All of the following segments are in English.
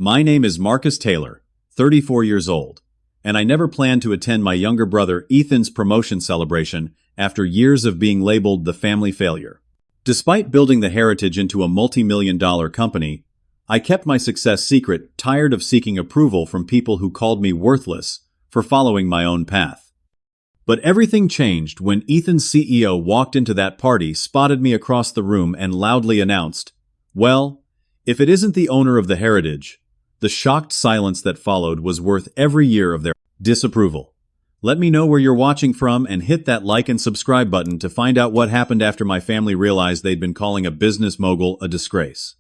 My name is Marcus Taylor, 34 years old, and I never planned to attend my younger brother Ethan's promotion celebration after years of being labeled the family failure. Despite building the Heritage into a multi-million-dollar company, I kept my success secret, tired of seeking approval from people who called me worthless for following my own path. But everything changed when Ethan's CEO walked into that party, spotted me across the room, and loudly announced, "Well, if it isn't the owner of the Heritage." The shocked silence that followed was worth every year of their disapproval. Let me know where you're watching from and hit that like and subscribe button to find out what happened after my family realized they'd been calling a business mogul a disgrace.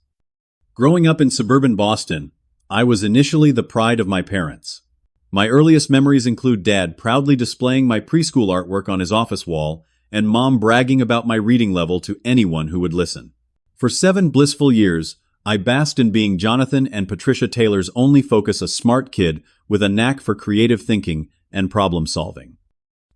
Growing up in suburban Boston, I was initially the pride of my parents. My earliest memories include Dad proudly displaying my preschool artwork on his office wall and Mom bragging about my reading level to anyone who would listen. For 7 blissful years, I basked in being Jonathan and Patricia Taylor's only focus, a smart kid with a knack for creative thinking and problem solving.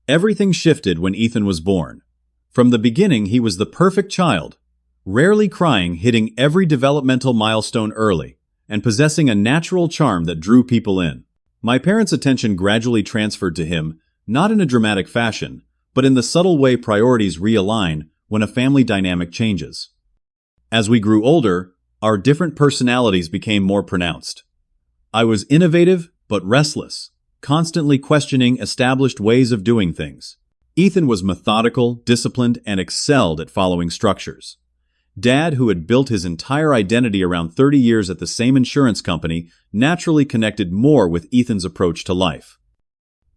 Everything shifted when Ethan was born. From the beginning, he was the perfect child, rarely crying, hitting every developmental milestone early, and possessing a natural charm that drew people in. My parents' attention gradually transferred to him, not in a dramatic fashion, but in the subtle way priorities realign when a family dynamic changes. As we grew older, our different personalities became more pronounced. I was innovative but restless, constantly questioning established ways of doing things. Ethan was methodical, disciplined, and excelled at following structures. Dad, who had built his entire identity around 30 years at the same insurance company, naturally connected more with Ethan's approach to life.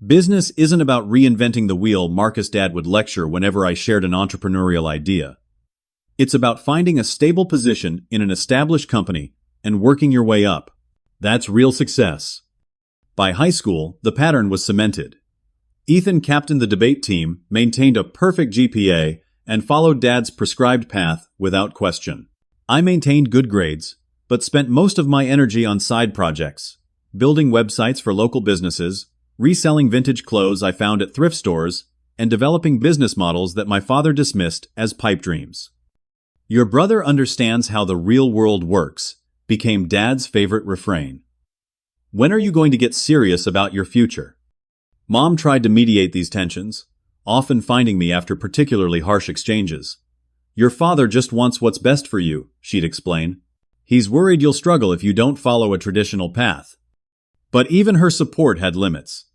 "Business isn't about reinventing the wheel," Marcus' dad would lecture whenever I shared an entrepreneurial idea. "It's about finding a stable position in an established company and working your way up. That's real success." By high school, the pattern was cemented. Ethan captained the debate team, maintained a perfect GPA, and followed Dad's prescribed path without question. I maintained good grades, but spent most of my energy on side projects, building websites for local businesses, reselling vintage clothes I found at thrift stores, and developing business models that my father dismissed as pipe dreams. "Your brother understands how the real world works," became Dad's favorite refrain. "When are you going to get serious about your future?" Mom tried to mediate these tensions, often finding me after particularly harsh exchanges. "Your father just wants what's best for you," she'd explain. "He's worried you'll struggle if you don't follow a traditional path." But even her support had limits.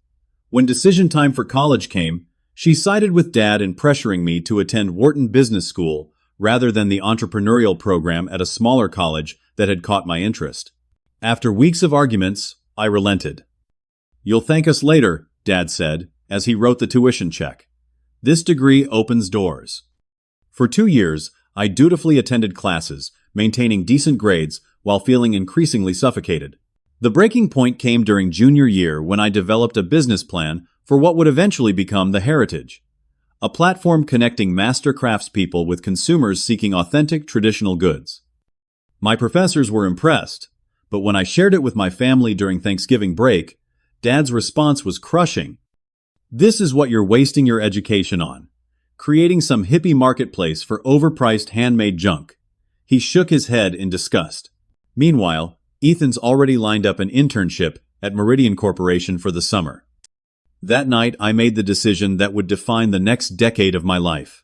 When decision time for college came, she sided with Dad in pressuring me to attend Wharton Business School rather than the entrepreneurial program at a smaller college that had caught my interest. After weeks of arguments, I relented. "You'll thank us later," Dad said, as he wrote the tuition check. "This degree opens doors." For 2 years, I dutifully attended classes, maintaining decent grades while feeling increasingly suffocated. The breaking point came during junior year when I developed a business plan for what would eventually become the Heritage, a platform connecting master craftspeople with consumers seeking authentic traditional goods. My professors were impressed, but when I shared it with my family during Thanksgiving break, Dad's response was crushing. "This is what you're wasting your education on, creating some hippie marketplace for overpriced handmade junk." He shook his head in disgust. Meanwhile, Ethan's already lined up an internship at Meridian Corporation for the summer. That night, I made the decision that would define the next decade of my life.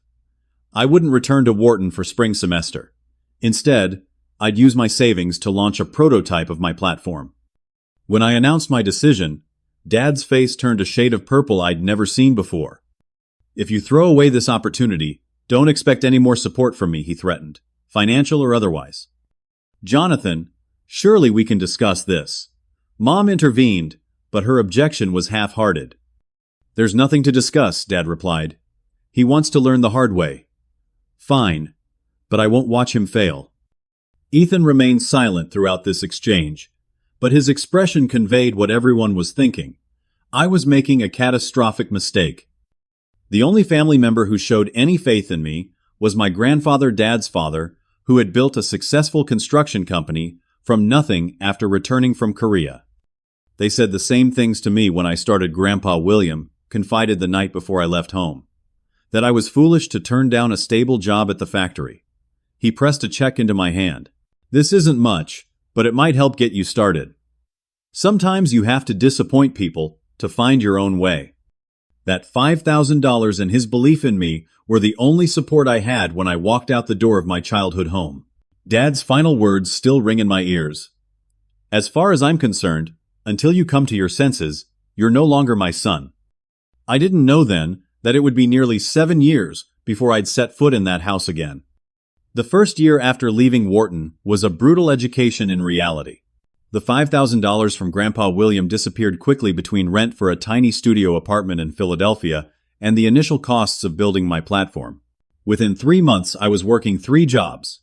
I wouldn't return to Wharton for spring semester. Instead, I'd use my savings to launch a prototype of my platform. When I announced my decision, Dad's face turned a shade of purple I'd never seen before. "If you throw away this opportunity, don't expect any more support from me," he threatened, financial or otherwise. "Jonathan, surely we can discuss this." Mom intervened, but her objection was half-hearted. "There's nothing to discuss," Dad replied. "He wants to learn the hard way." "Fine, but I won't watch him fail." Ethan remained silent throughout this exchange, but his expression conveyed what everyone was thinking. I was making a catastrophic mistake. The only family member who showed any faith in me was my grandfather, Dad's father, who had built a successful construction company from nothing after returning from Korea. "They said the same things to me when I started," Grandpa William confided the night before I left home. "That I was foolish to turn down a stable job at the factory." He pressed a check into my hand. "This isn't much, but it might help get you started." Sometimes you have to disappoint people to find your own way. That $5,000 and his belief in me were the only support I had when I walked out the door of my childhood home. Dad's final words still ring in my ears. As far as I'm concerned, until you come to your senses, you're no longer my son. I didn't know then that it would be nearly 7 years before I'd set foot in that house again. The first year after leaving Wharton was a brutal education in reality. The $5,000 from Grandpa William disappeared quickly between rent for a tiny studio apartment in Philadelphia and the initial costs of building my platform. Within 3 months, I was working 3 jobs: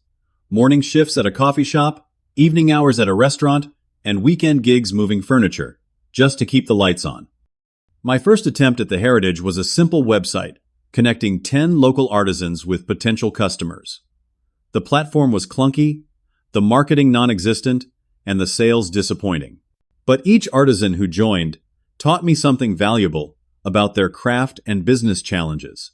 morning shifts at a coffee shop, evening hours at a restaurant, and weekend gigs moving furniture, just to keep the lights on. My first attempt at the Heritage was a simple website, connecting 10 local artisans with potential customers. The platform was clunky, the marketing non-existent, and the sales disappointing. But each artisan who joined taught me something valuable about their craft and business challenges.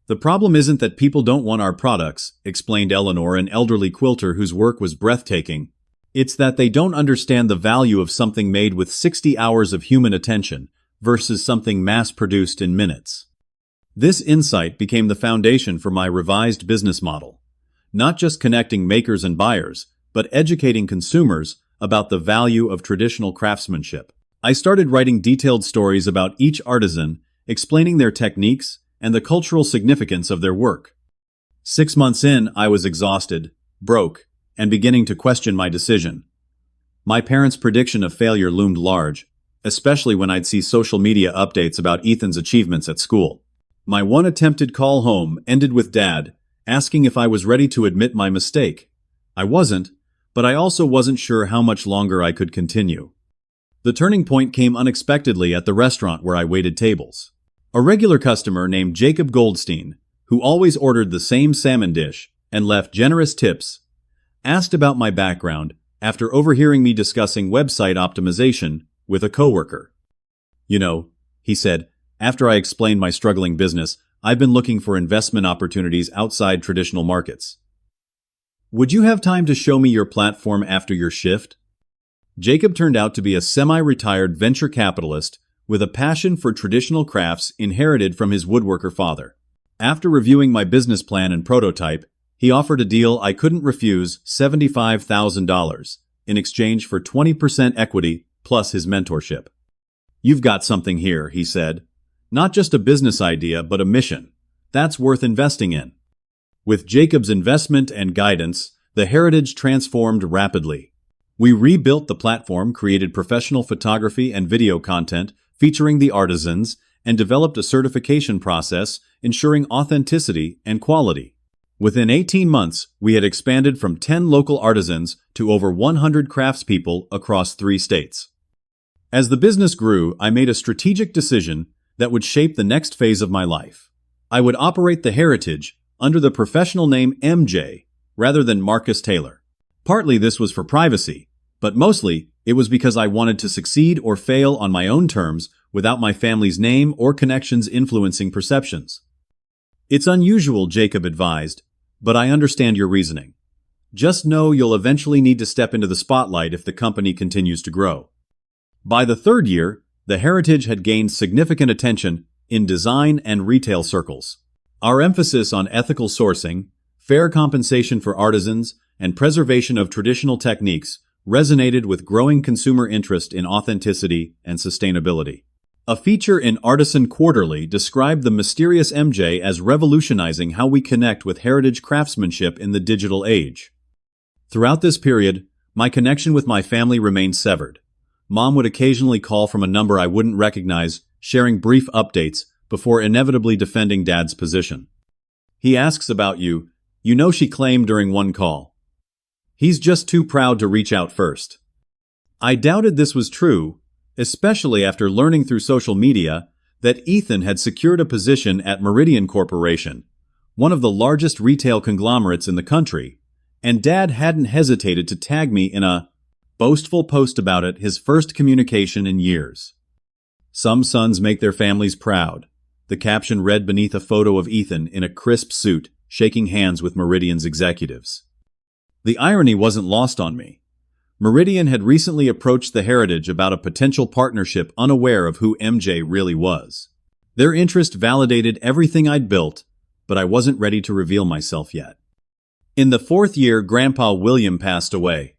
The problem isn't that people don't want our products, explained Eleanor, an elderly quilter whose work was breathtaking. It's that they don't understand the value of something made with 60 hours of human attention versus something mass-produced in minutes. This insight became the foundation for my revised business model. Not just connecting makers and buyers, but educating consumers about the value of traditional craftsmanship. I started writing detailed stories about each artisan, explaining their techniques and the cultural significance of their work. 6 months in, I was exhausted, broke, and beginning to question my decision. My parents' prediction of failure loomed large, especially when I'd see social media updates about Ethan's achievements at school. My one attempted call home ended with Dad asking if I was ready to admit my mistake. I wasn't, but I also wasn't sure how much longer I could continue. The turning point came unexpectedly at the restaurant where I waited tables. A regular customer named Jacob Goldstein, who always ordered the same salmon dish and left generous tips, asked about my background after overhearing me discussing website optimization with a coworker. "You know," he said, after I explained my struggling business, "I've been looking for investment opportunities outside traditional markets. Would you have time to show me your platform after your shift?" Jacob turned out to be a semi-retired venture capitalist with a passion for traditional crafts inherited from his woodworker father. After reviewing my business plan and prototype, he offered a deal I couldn't refuse: $75,000 in exchange for 20% equity plus his mentorship. "You've got something here," he said. "Not just a business idea, but a mission. That's worth investing in." With Jacob's investment and guidance, the Heritage transformed rapidly. We rebuilt the platform, created professional photography and video content featuring the artisans, and developed a certification process ensuring authenticity and quality. Within 18 months, we had expanded from 10 local artisans to over 100 craftspeople across 3 states. As the business grew, I made a strategic decision that would shape the next phase of my life. I would operate the Heritage under the professional name MJ rather than Marcus Taylor. Partly this was for privacy, but mostly it was because I wanted to succeed or fail on my own terms without my family's name or connections influencing perceptions. "It's unusual," Jacob advised, "but I understand your reasoning. Just know you'll eventually need to step into the spotlight if the company continues to grow." By the 3rd year, the Heritage had gained significant attention in design and retail circles. Our emphasis on ethical sourcing, fair compensation for artisans, and preservation of traditional techniques resonated with growing consumer interest in authenticity and sustainability. A feature in Artisan Quarterly described the mysterious MJ as revolutionizing how we connect with heritage craftsmanship in the digital age. Throughout this period, my connection with my family remained severed. Mom would occasionally call from a number I wouldn't recognize, sharing brief updates before inevitably defending Dad's position. "He asks about you. You know," she claimed during one call. "He's just too proud to reach out first." I doubted this was true, especially after learning through social media that Ethan had secured a position at Meridian Corporation, one of the largest retail conglomerates in the country, and Dad hadn't hesitated to tag me in a boastful post about it, his first communication in years. "Some sons make their families proud," the caption read beneath a photo of Ethan in a crisp suit, shaking hands with Meridian's executives. The irony wasn't lost on me. Meridian had recently approached the Heritage about a potential partnership, unaware of who MJ really was. Their interest validated everything I'd built, but I wasn't ready to reveal myself yet. In the 4th year, Grandpa William passed away.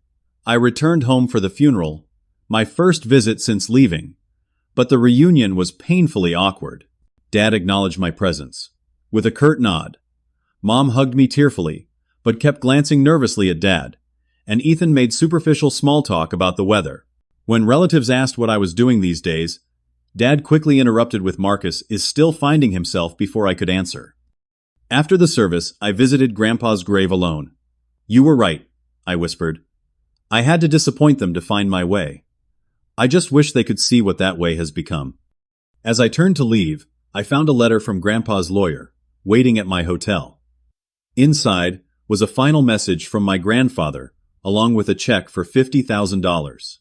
I returned home for the funeral, my first visit since leaving, but the reunion was painfully awkward. Dad acknowledged my presence with a curt nod. Mom hugged me tearfully, but kept glancing nervously at Dad, and Ethan made superficial small talk about the weather. When relatives asked what I was doing these days, Dad quickly interrupted with, "Marcus is still finding himself," before I could answer. After the service, I visited Grandpa's grave alone. "You were right," I whispered. "I had to disappoint them to find my way. I just wish they could see what that way has become." As I turned to leave, I found a letter from Grandpa's lawyer, waiting at my hotel. Inside was a final message from my grandfather, along with a check for $50,000.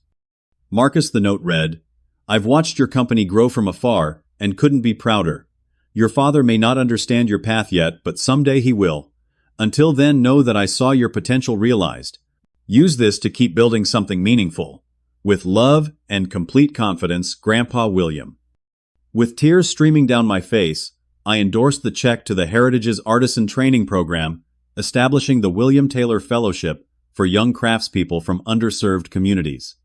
"Marcus," the note read, "I've watched your company grow from afar and couldn't be prouder. Your father may not understand your path yet, but someday he will. Until then, know that I saw your potential realized. Use this to keep building something meaningful. With love and complete confidence, Grandpa William." With tears streaming down my face, I endorsed the check to the Heritage's Artisan Training Program, establishing the William Taylor Fellowship for young craftspeople from underserved communities.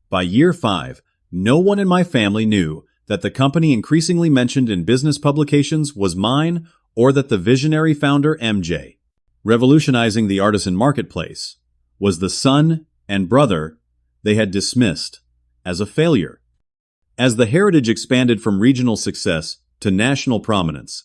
By year 5, no one in my family knew that the company increasingly mentioned in business publications was mine, or that the visionary founder, MJ, revolutionizing the artisan marketplace, was the son and brother they had dismissed as a failure. As the Heritage expanded from regional success to national prominence,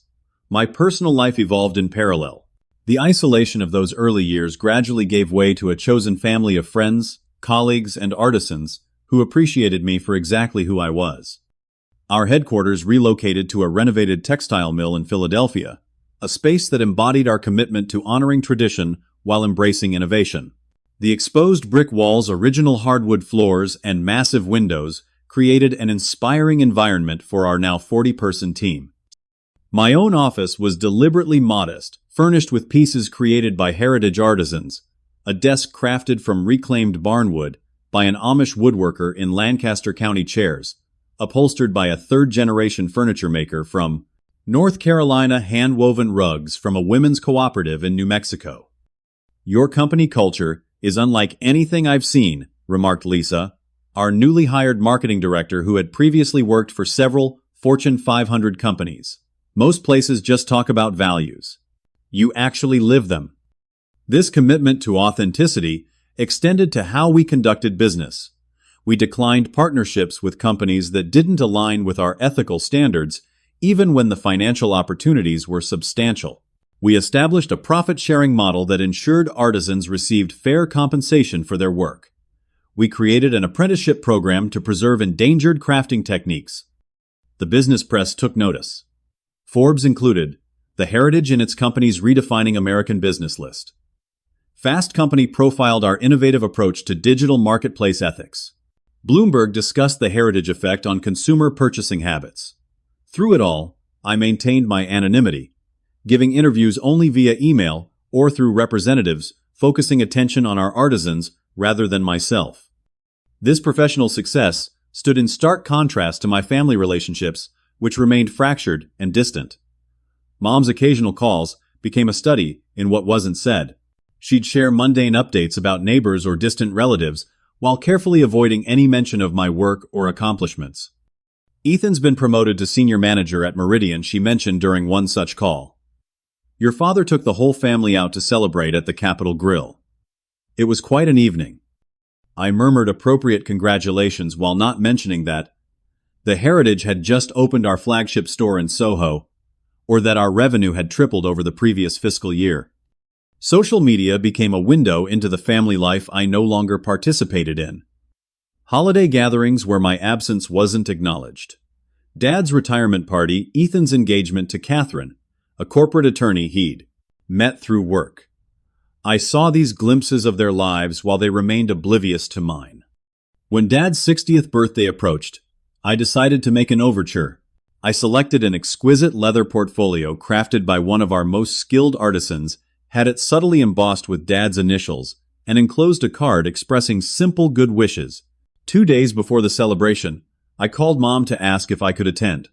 my personal life evolved in parallel. The isolation of those early years gradually gave way to a chosen family of friends, colleagues, and artisans who appreciated me for exactly who I was. Our headquarters relocated to a renovated textile mill in Philadelphia, a space that embodied our commitment to honoring tradition while embracing innovation. The exposed brick walls, original hardwood floors, and massive windows created an inspiring environment for our now 40-person team. My own office was deliberately modest, furnished with pieces created by heritage artisans, a desk crafted from reclaimed barnwood by an Amish woodworker in Lancaster County, chairs upholstered by a third-generation furniture maker from North Carolina, hand-woven rugs from a women's cooperative in New Mexico. "Your company culture is unlike anything I've seen," remarked Lisa, our newly hired marketing director who had previously worked for several Fortune 500 companies. "Most places just talk about values. You actually live them." This commitment to authenticity extended to how we conducted business. We declined partnerships with companies that didn't align with our ethical standards, even when the financial opportunities were substantial. We established a profit-sharing model that ensured artisans received fair compensation for their work. We created an apprenticeship program to preserve endangered crafting techniques. The business press took notice. Forbes included the Heritage in its company's Redefining American Business list. Fast Company profiled our innovative approach to digital marketplace ethics. Bloomberg discussed the Heritage effect on consumer purchasing habits. Through it all, I maintained my anonymity, giving interviews only via email or through representatives, focusing attention on our artisans rather than myself. This professional success stood in stark contrast to my family relationships, which remained fractured and distant. Mom's occasional calls became a study in what wasn't said. She'd share mundane updates about neighbors or distant relatives, while carefully avoiding any mention of my work or accomplishments. "Ethan's been promoted to senior manager at Meridian," she mentioned during one such call. "Your father took the whole family out to celebrate at the Capitol Grill. It was quite an evening." I murmured appropriate congratulations while not mentioning that the Heritage had just opened our flagship store in Soho, or that our revenue had tripled over the previous fiscal year. Social media became a window into the family life I no longer participated in. Holiday gatherings where my absence wasn't acknowledged. Dad's retirement party, Ethan's engagement to Catherine, a corporate attorney he'd met through work. I saw these glimpses of their lives while they remained oblivious to mine. When Dad's 60th birthday approached, I decided to make an overture. I selected an exquisite leather portfolio crafted by one of our most skilled artisans, had it subtly embossed with Dad's initials, and enclosed a card expressing simple good wishes. 2 days before the celebration, I called Mom to ask if I could attend.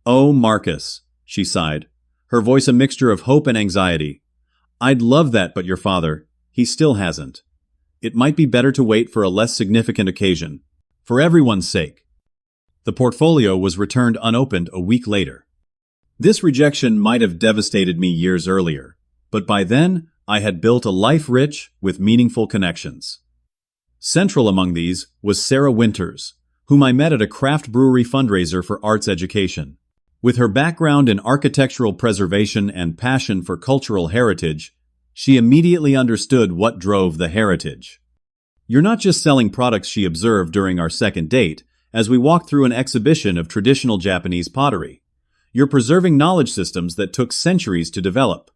"Oh, Marcus," she sighed, her voice a mixture of hope and anxiety. "I'd love that, but your father, he still hasn't. It might be better to wait for a less significant occasion. For everyone's sake." The portfolio was returned unopened a week later. This rejection might have devastated me years earlier, but by then I had built a life rich with meaningful connections. Central among these was Sarah Winters, whom I met at a craft brewery fundraiser for arts education. With her background in architectural preservation and passion for cultural heritage, she immediately understood what drove the heritage. "You're not just selling products," she observed during our second date, as we walked through an exhibition of traditional Japanese pottery. "You're preserving knowledge systems that took centuries to develop.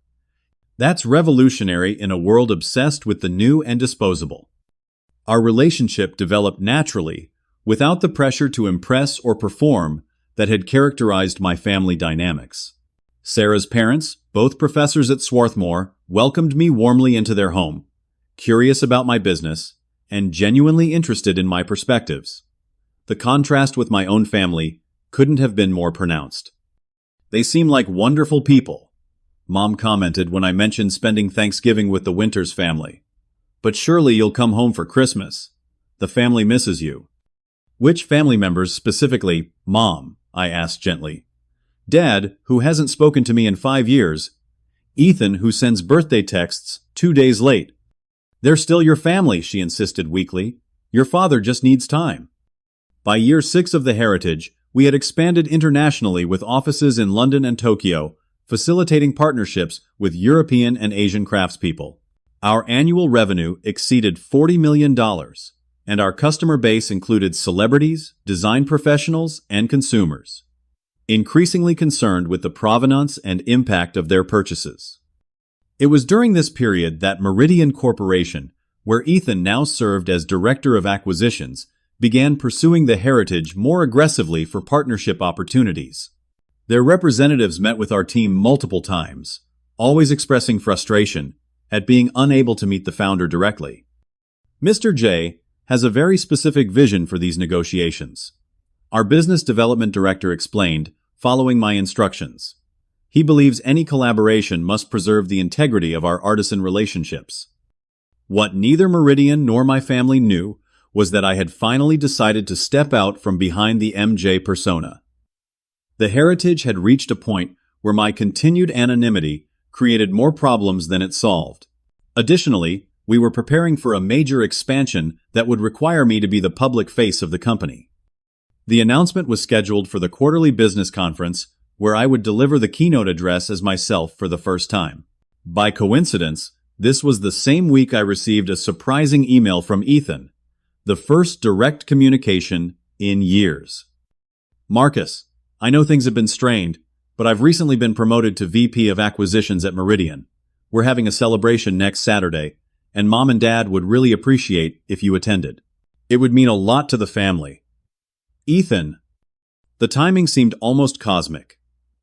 That's revolutionary in a world obsessed with the new and disposable." Our relationship developed naturally, without the pressure to impress or perform that had characterized my family dynamics. Sarah's parents, both professors at Swarthmore, welcomed me warmly into their home, curious about my business, and genuinely interested in my perspectives. The contrast with my own family couldn't have been more pronounced. "They seem like wonderful people," Mom commented when I mentioned spending Thanksgiving with the Winters family. "But surely you'll come home for Christmas. The family misses you." "Which family members specifically, Mom?" I asked gently. "Dad, who hasn't spoken to me in 5 years. Ethan, who sends birthday texts 2 days late." "They're still your family," she insisted weakly. "Your father just needs time." By year 6 of the heritage, we had expanded internationally with offices in London and Tokyo, facilitating partnerships with European and Asian craftspeople. Our annual revenue exceeded $40 million, and our customer base included celebrities, design professionals, and consumers, increasingly concerned with the provenance and impact of their purchases. It was during this period that Meridian Corporation, where Ethan now served as Director of Acquisitions, began pursuing the heritage more aggressively for partnership opportunities. Their representatives met with our team multiple times, always expressing frustration at being unable to meet the founder directly. "Mr. J has a very specific vision for these negotiations," our business development director explained, following my instructions. "He believes any collaboration must preserve the integrity of our artisan relationships." What neither Meridian nor my family knew was that I had finally decided to step out from behind the MJ persona. The heritage had reached a point where my continued anonymity created more problems than it solved. Additionally, we were preparing for a major expansion that would require me to be the public face of the company. The announcement was scheduled for the quarterly business conference, where I would deliver the keynote address as myself for the first time. By coincidence, this was the same week I received a surprising email from Ethan, the first direct communication in years. "Marcus, I know things have been strained, but I've recently been promoted to VP of Acquisitions at Meridian. We're having a celebration next Saturday, and Mom and Dad would really appreciate if you attended. It would mean a lot to the family." Ethan. The timing seemed almost cosmic.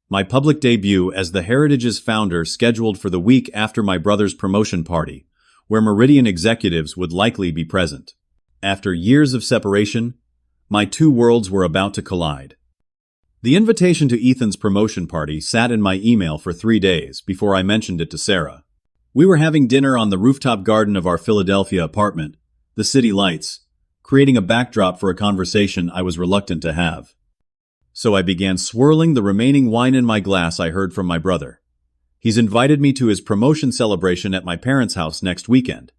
My public debut as the Heritage's founder scheduled for the week after my brother's promotion party, where Meridian executives would likely be present. After years of separation, my two worlds were about to collide. The invitation to Ethan's promotion party sat in my email for 3 days before I mentioned it to Sarah. We were having dinner on the rooftop garden of our Philadelphia apartment, the city lights, creating a backdrop for a conversation I was reluctant to have. So I began swirling the remaining wine in my glass I heard from my brother. He's invited me to his promotion celebration at my parents' house next weekend.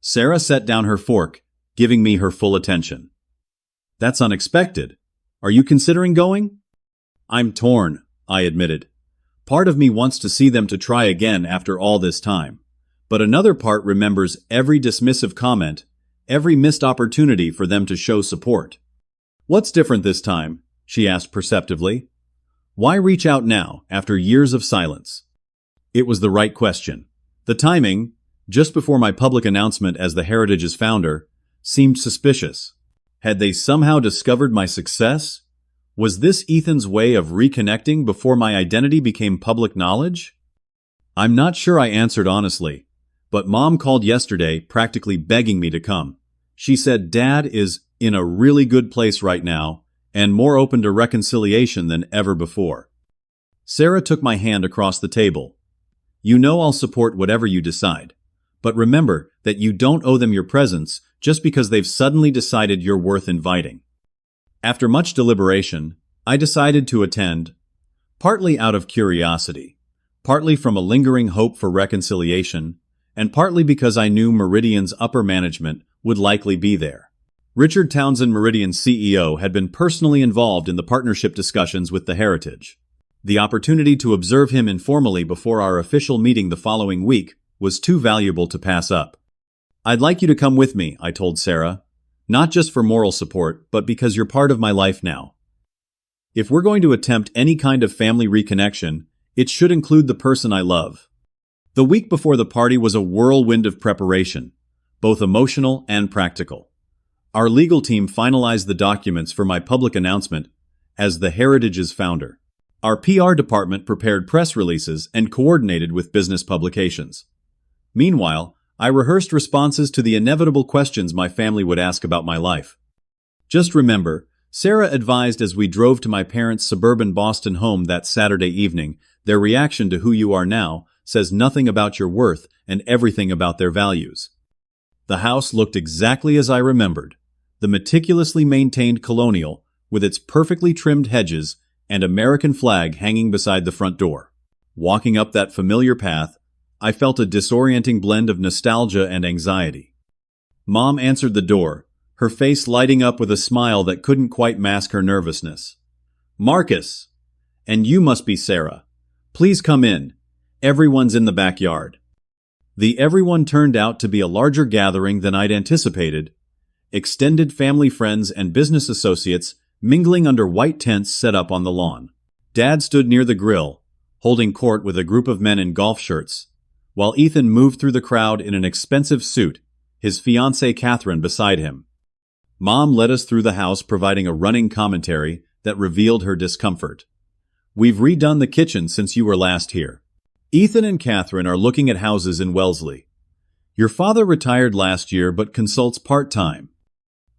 Sarah set down her fork, giving me her full attention. "That's unexpected. Are you considering going?" "I'm torn," I admitted. "Part of me wants to see them to try again after all this time, but another part remembers every dismissive comment, every missed opportunity for them to show support." "What's different this time?" she asked perceptively. "Why reach out now, after years of silence?" It was the right question. The timing, just before my public announcement as the Heritage's founder, seemed suspicious. Had they somehow discovered my success? Was this Ethan's way of reconnecting before my identity became public knowledge? I'm not sure I answered honestly, But Mom called yesterday, practically begging me to come. She said Dad is in a really good place right now, and more open to reconciliation than ever before. Sarah took my hand across the table. You know I'll support whatever you decide. But remember that you don't owe them your presence just because they've suddenly decided you're worth inviting. After much deliberation, I decided to attend, partly out of curiosity, partly from a lingering hope for reconciliation, and partly because I knew Meridian's upper management would likely be there. Richard Townsend, Meridian's CEO, had been personally involved in the partnership discussions with the Heritage. The opportunity to observe him informally before our official meeting the following week was too valuable to pass up. I'd like you to come with me, I told Sarah, not just for moral support, but because you're part of my life now. If we're going to attempt any kind of family reconnection, it should include the person I love. The week before the party was a whirlwind of preparation, both emotional and practical. Our legal team finalized the documents for my public announcement as the Heritage's founder. Our PR department prepared press releases and coordinated with business publications. Meanwhile, I rehearsed responses to the inevitable questions my family would ask about my life. Just remember, Sarah advised as we drove to my parents' suburban Boston home that Saturday evening, their reaction to who you are now says nothing about your worth and everything about their values. The house looked exactly as I remembered, the meticulously maintained colonial with its perfectly trimmed hedges and American flag hanging beside the front door. Walking up that familiar path, I felt a disorienting blend of nostalgia and anxiety. Mom answered the door, her face lighting up with a smile that couldn't quite mask her nervousness. Marcus! And you must be Sarah. Please come in. Everyone's in the backyard. The everyone turned out to be a larger gathering than I'd anticipated. Extended family friends and business associates mingling under white tents set up on the lawn. Dad stood near the grill, holding court with a group of men in golf shirts, while Ethan moved through the crowd in an expensive suit, his fiancée Catherine beside him. Mom led us through the house, providing a running commentary that revealed her discomfort. We've redone the kitchen since you were last here. Ethan and Catherine are looking at houses in Wellesley. Your father retired last year but consults part-time.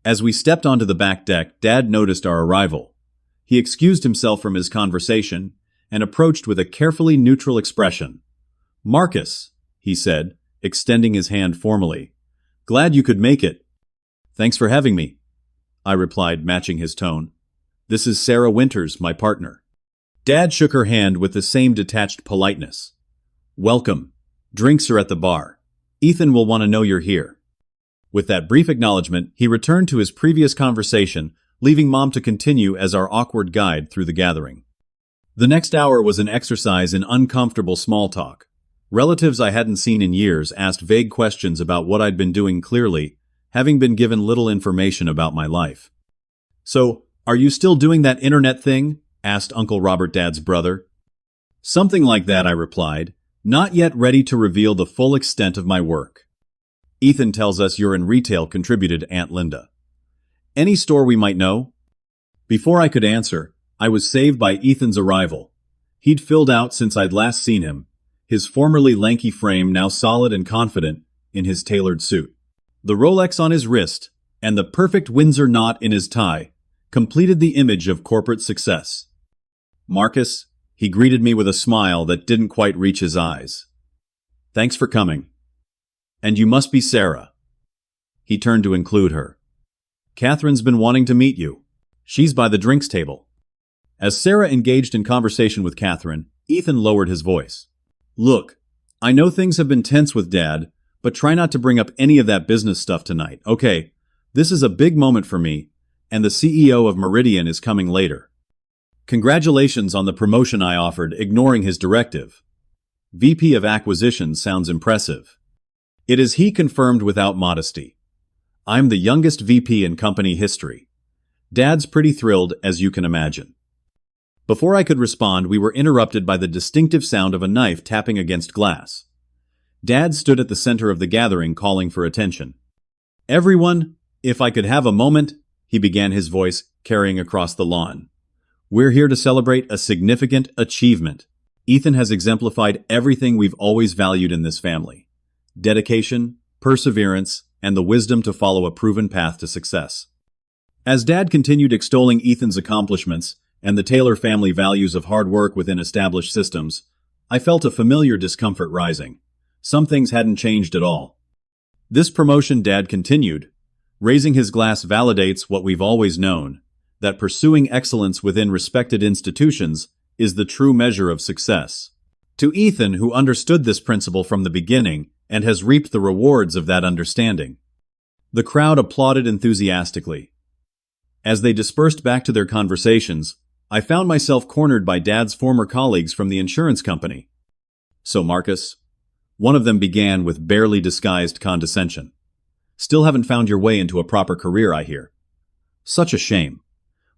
As we stepped onto the back deck, Dad noticed our arrival. He excused himself from his conversation and approached with a carefully neutral expression. Marcus, he said, extending his hand formally. Glad you could make it. Thanks for having me, I replied, matching his tone. This is Sarah Winters, my partner. Dad shook her hand with the same detached politeness. Welcome. Drinks are at the bar. Ethan will want to know you're here. With that brief acknowledgement, he returned to his previous conversation, leaving Mom to continue as our awkward guide through the gathering. The next hour was an exercise in uncomfortable small talk. Relatives I hadn't seen in years asked vague questions about what I'd been doing, clearly, having been given little information about my life. So, are you still doing that internet thing? Asked Uncle Robert, Dad's brother. Something like that, I replied, not yet ready to reveal the full extent of my work. Ethan tells us you're in retail, contributed Aunt Linda. Any store we might know? Before I could answer, I was saved by Ethan's arrival. He'd filled out since I'd last seen him, his formerly lanky frame now solid and confident in his tailored suit. The Rolex on his wrist and the perfect Windsor knot in his tie completed the image of corporate success. Marcus, he greeted me with a smile that didn't quite reach his eyes. Thanks for coming. And you must be Sarah. He turned to include her. Catherine's been wanting to meet you. She's by the drinks table. As Sarah engaged in conversation with Catherine, Ethan lowered his voice. Look, I know things have been tense with Dad, but try not to bring up any of that business stuff tonight, okay? This is a big moment for me, and the CEO of Meridian is coming later. Congratulations on the promotion I offered, ignoring his directive. VP of Acquisitions sounds impressive. It is, he confirmed without modesty. I'm the youngest VP in company history. Dad's pretty thrilled, as you can imagine. Before I could respond, we were interrupted by the distinctive sound of a knife tapping against glass. Dad stood at the center of the gathering, calling for attention. Everyone, if I could have a moment, he began, his voice carrying across the lawn. We're here to celebrate a significant achievement. Ethan has exemplified everything we've always valued in this family. dedication, perseverance, and the wisdom to follow a proven path to success. As Dad continued extolling Ethan's accomplishments and the Taylor family values of hard work within established systems, I felt a familiar discomfort rising. Some things hadn't changed at all. This promotion, Dad continued, raising his glass, validates what we've always known, that pursuing excellence within respected institutions is the true measure of success. To Ethan, who understood this principle from the beginning and has reaped the rewards of that understanding. The crowd applauded enthusiastically. As they dispersed back to their conversations, I found myself cornered by Dad's former colleagues from the insurance company. "So, Marcus," one of them began with barely disguised condescension. "Still haven't found your way into a proper career, I hear. Such a shame.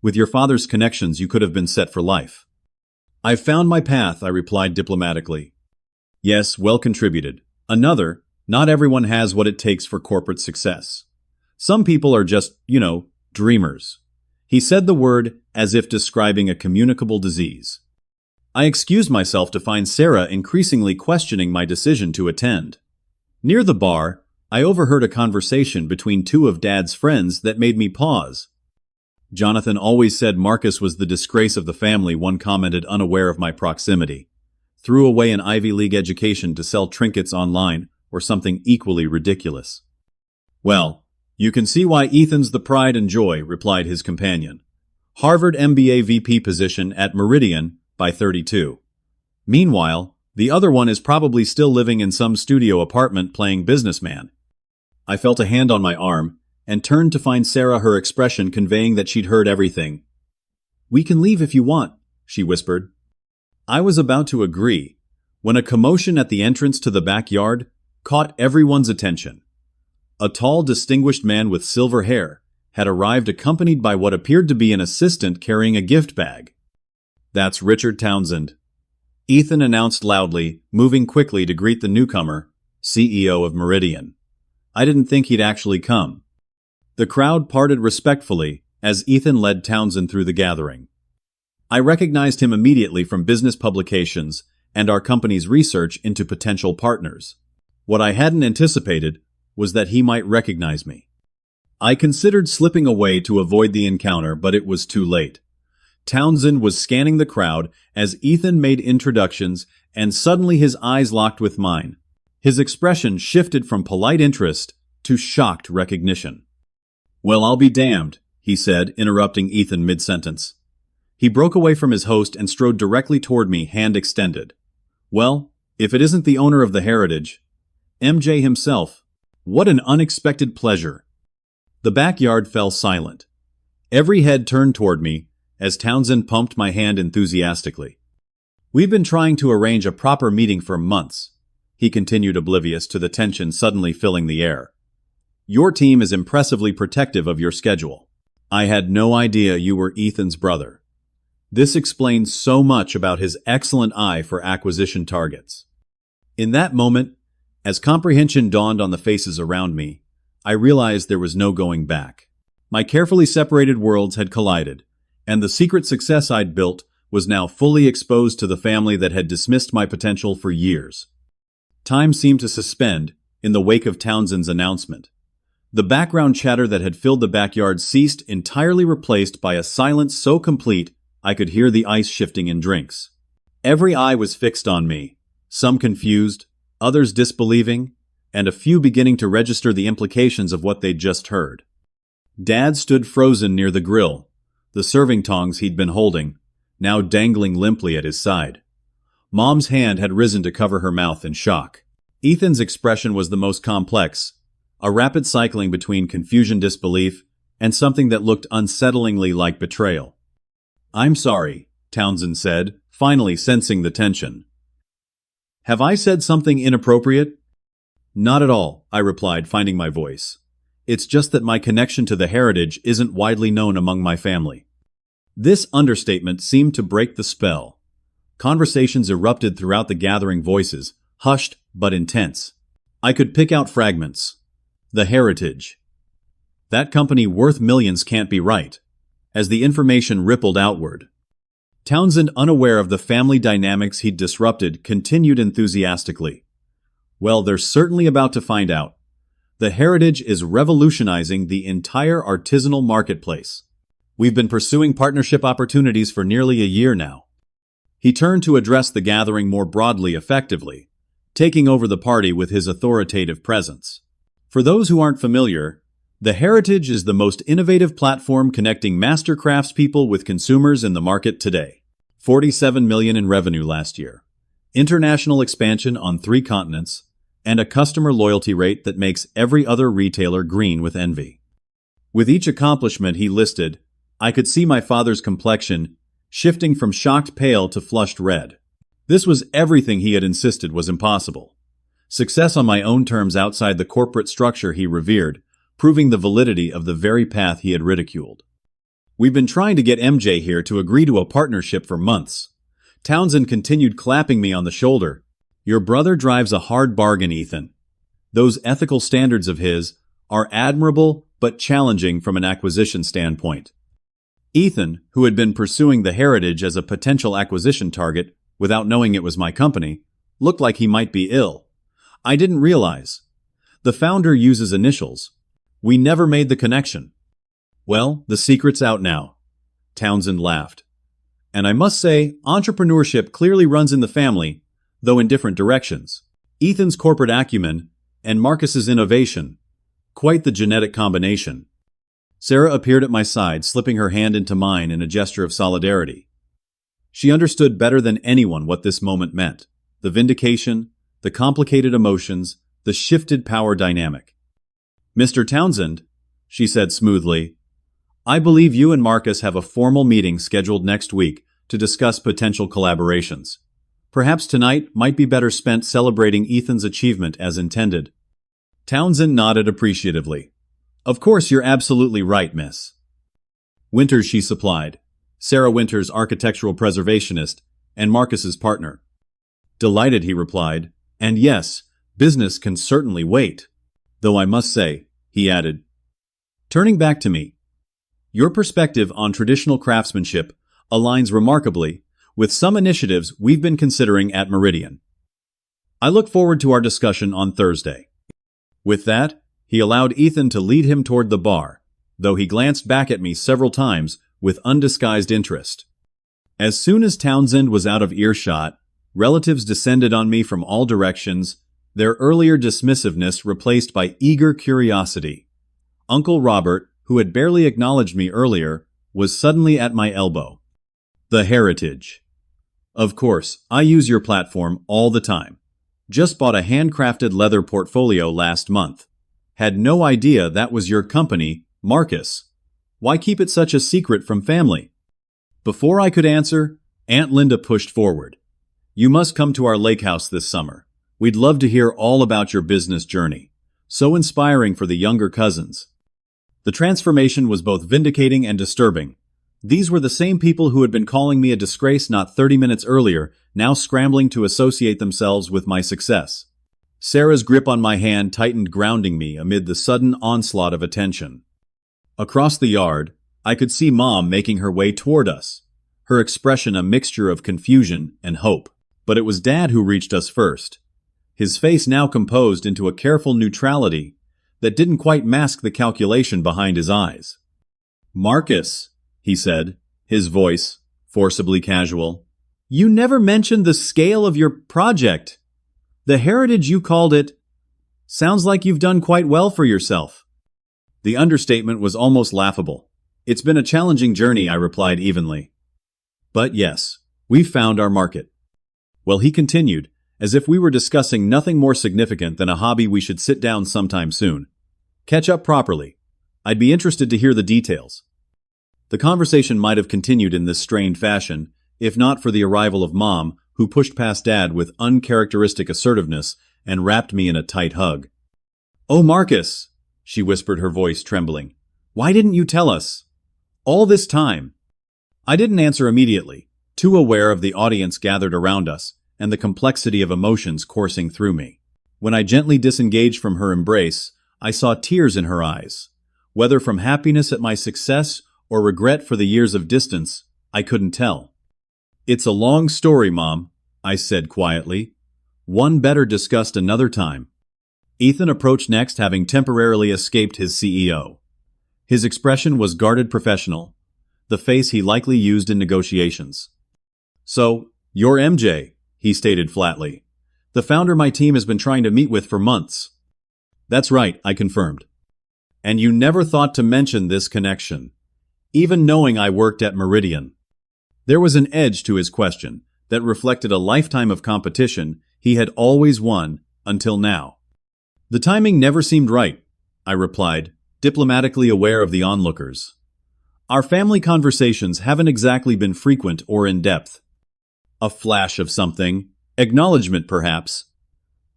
With your father's connections, you could have been set for life." "I've found my path," I replied diplomatically. "Yes, well contributed." Another, "Not everyone has what it takes for corporate success. Some people are just, dreamers." He said the word as if describing a communicable disease. I excused myself to find Sarah increasingly questioning my decision to attend. Near the bar, I overheard a conversation between two of Dad's friends that made me pause. "Jonathan always said Marcus was the disgrace of the family," one commented, unaware of my proximity. "Threw away an Ivy League education to sell trinkets online, or something equally ridiculous." "Well, you can see why Ethan's the pride and joy," replied his companion. "Harvard MBA VP position at Meridian by 32. Meanwhile, the other one is probably still living in some studio apartment playing businessman." I felt a hand on my arm and turned to find Sarah, her expression conveying that she'd heard everything. "We can leave if you want," she whispered. I was about to agree when a commotion at the entrance to the backyard caught everyone's attention. A tall, distinguished man with silver hair had arrived, accompanied by what appeared to be an assistant carrying a gift bag. "That's Richard Townsend," Ethan announced loudly, moving quickly to greet the newcomer, CEO of Meridian. I didn't think he'd actually come. The crowd parted respectfully as Ethan led Townsend through the gathering. I recognized him immediately from business publications and our company's research into potential partners. What I hadn't anticipated was that he might recognize me. I considered slipping away to avoid the encounter, but it was too late. Townsend was scanning the crowd as Ethan made introductions, and suddenly his eyes locked with mine. His expression shifted from polite interest to shocked recognition. "Well, I'll be damned," he said, interrupting Ethan mid-sentence. He broke away from his host and strode directly toward me, hand extended. "Well, if it isn't the owner of the heritage, MJ himself. What an unexpected pleasure." The backyard fell silent. Every head turned toward me as Townsend pumped my hand enthusiastically. "We've been trying to arrange a proper meeting for months," he continued, oblivious to the tension suddenly filling the air. "Your team is impressively protective of your schedule. I had no idea you were Ethan's brother." This explains so much about his excellent eye for acquisition targets. In that moment, as comprehension dawned on the faces around me, I realized there was no going back. My carefully separated worlds had collided, and the secret success I'd built was now fully exposed to the family that had dismissed my potential for years. Time seemed to suspend in the wake of Townsend's announcement. The background chatter that had filled the backyard ceased, entirely replaced by a silence so complete I could hear the ice shifting in drinks. Every eye was fixed on me, some confused, others disbelieving, and a few beginning to register the implications of what they'd just heard. Dad stood frozen near the grill, the serving tongs he'd been holding, now dangling limply at his side. Mom's hand had risen to cover her mouth in shock. Ethan's expression was the most complex, a rapid cycling between confusion, disbelief, and something that looked unsettlingly like betrayal. "I'm sorry," Townsend said, finally sensing the tension. "Have I said something inappropriate?" "Not at all," I replied, finding my voice. "It's just that my connection to the heritage isn't widely known among my family." This understatement seemed to break the spell. Conversations erupted throughout the gathering, voices, hushed but intense. I could pick out fragments. "The heritage. That company worth millions can't be right," as the information rippled outward. Townsend, unaware of the family dynamics he'd disrupted, continued enthusiastically. Well, they're certainly about to find out. The Heritage is revolutionizing the entire artisanal marketplace. We've been pursuing partnership opportunities for nearly a year now. He turned to address the gathering more broadly effectively, taking over the party with his authoritative presence. For those who aren't familiar, the Heritage is the most innovative platform connecting master craftspeople with consumers in the market today. 47 million in revenue last year, international expansion on 3 continents, and a customer loyalty rate that makes every other retailer green with envy. With each accomplishment he listed, I could see my father's complexion shifting from shocked pale to flushed red. This was everything he had insisted was impossible. Success on my own terms outside the corporate structure he revered, proving the validity of the very path he had ridiculed. We've been trying to get MJ here to agree to a partnership for months. Townsend continued clapping me on the shoulder. Your brother drives a hard bargain, Ethan. Those ethical standards of his are admirable but challenging from an acquisition standpoint. Ethan, who had been pursuing the Heritage as a potential acquisition target without knowing it was my company, looked like he might be ill. I didn't realize. The founder uses initials. We never made the connection. Well, the secret's out now. Townsend laughed. And I must say, entrepreneurship clearly runs in the family, though in different directions. Ethan's corporate acumen and Marcus's innovation. Quite the genetic combination. Sarah appeared at my side, slipping her hand into mine in a gesture of solidarity. She understood better than anyone what this moment meant. The vindication, the complicated emotions, the shifted power dynamic. Mr. Townsend, she said smoothly, I believe you and Marcus have a formal meeting scheduled next week to discuss potential collaborations. Perhaps tonight might be better spent celebrating Ethan's achievement as intended. Townsend nodded appreciatively. Of course, you're absolutely right, miss. Winters, she supplied. Sarah Winters, architectural preservationist, and Marcus's partner. Delighted, he replied. And yes, business can certainly wait. Though I must say, he added, turning back to me, your perspective on traditional craftsmanship aligns remarkably with some initiatives we've been considering at Meridian. I look forward to our discussion on Thursday. With that, he allowed Ethan to lead him toward the bar, though he glanced back at me several times with undisguised interest. As soon as Townsend was out of earshot, relatives descended on me from all directions, their earlier dismissiveness replaced by eager curiosity. Uncle Robert, who had barely acknowledged me earlier, was suddenly at my elbow. The Heritage. Of course, I use your platform all the time. Just bought a handcrafted leather portfolio last month. Had no idea that was your company, Marcus. Why keep it such a secret from family? Before I could answer, Aunt Linda pushed forward. You must come to our lake house this summer. We'd love to hear all about your business journey. So inspiring for the younger cousins. The transformation was both vindicating and disturbing. These were the same people who had been calling me a disgrace not 30 minutes earlier, now scrambling to associate themselves with my success. Sarah's grip on my hand tightened, grounding me amid the sudden onslaught of attention. Across the yard, I could see Mom making her way toward us, her expression a mixture of confusion and hope. But it was Dad who reached us first, his face now composed into a careful neutrality that didn't quite mask the calculation behind his eyes. Marcus, he said, his voice forcibly casual, you never mentioned the scale of your project. The Heritage, you called it. Sounds like you've done quite well for yourself. The understatement was almost laughable. It's been a challenging journey, I replied evenly. But yes, we've found our market. Well, he continued, as if we were discussing nothing more significant than a hobby we should sit down sometime soon. Catch up properly. I'd be interested to hear the details. The conversation might have continued in this strained fashion, if not for the arrival of Mom, who pushed past Dad with uncharacteristic assertiveness and wrapped me in a tight hug. Oh, Marcus, she whispered, her voice trembling. Why didn't you tell us? All this time. I didn't answer immediately, too aware of the audience gathered around us and the complexity of emotions coursing through me. When I gently disengaged from her embrace, I saw tears in her eyes. Whether from happiness at my success or regret for the years of distance, I couldn't tell. It's a long story, Mom, I said quietly. One better discussed another time. Ethan approached next, having temporarily escaped his CEO. His expression was guarded professional, the face he likely used in negotiations. "So, you're MJ," he stated flatly. "The founder my team has been trying to meet with for months." "That's right," I confirmed. "And you never thought to mention this connection, even knowing I worked at Meridian." There was an edge to his question that reflected a lifetime of competition he had always won until now. "The timing never seemed right," I replied, diplomatically aware of the onlookers. "Our family conversations haven't exactly been frequent or in-depth." A flash of something, acknowledgement perhaps,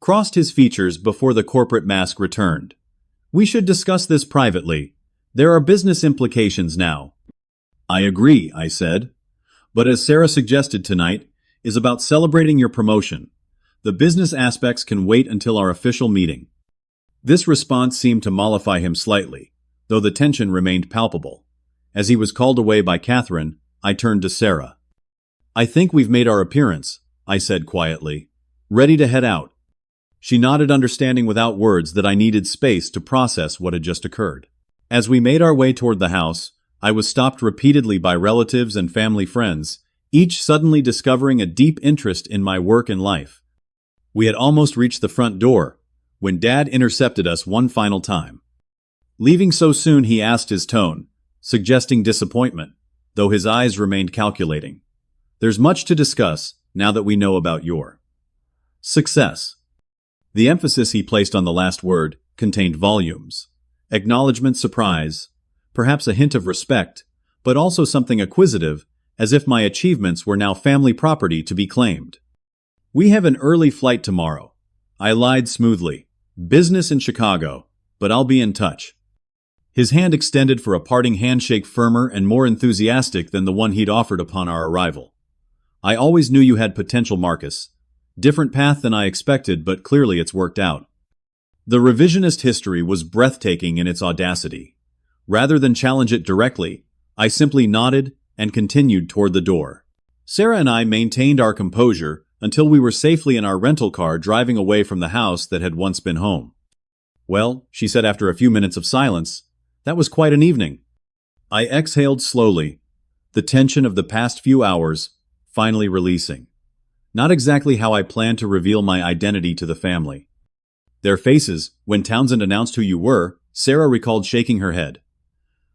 crossed his features before the corporate mask returned. "We should discuss this privately. There are business implications now." "I agree," I said. "But as Sarah suggested tonight, is about celebrating your promotion. The business aspects can wait until our official meeting." This response seemed to mollify him slightly, though the tension remained palpable. As he was called away by Catherine, I turned to Sarah. "I think we've made our appearance," I said quietly. "Ready to head out." She nodded, understanding without words that I needed space to process what had just occurred. As we made our way toward the house, I was stopped repeatedly by relatives and family friends, each suddenly discovering a deep interest in my work and life. We had almost reached the front door when Dad intercepted us one final time. "Leaving so soon?" he asked, his tone suggesting disappointment, though his eyes remained calculating. "There's much to discuss now that we know about your success." The emphasis he placed on the last word contained volumes. Acknowledgement, surprise, perhaps a hint of respect, but also something acquisitive, as if my achievements were now family property to be claimed. "We have an early flight tomorrow," I lied smoothly. "Business in Chicago, but I'll be in touch." His hand extended for a parting handshake, firmer and more enthusiastic than the one he'd offered upon our arrival. "I always knew you had potential, Marcus. Different path than I expected, but clearly it's worked out." The revisionist history was breathtaking in its audacity. Rather than challenge it directly, I simply nodded and continued toward the door. Sarah and I maintained our composure until we were safely in our rental car driving away from the house that had once been home. "Well," she said after a few minutes of silence, "that was quite an evening." I exhaled slowly, the tension of the past few hours finally releasing. Not exactly how I planned to reveal my identity to the family. "Their faces, when Townsend announced who you were," Sarah recalled, shaking her head.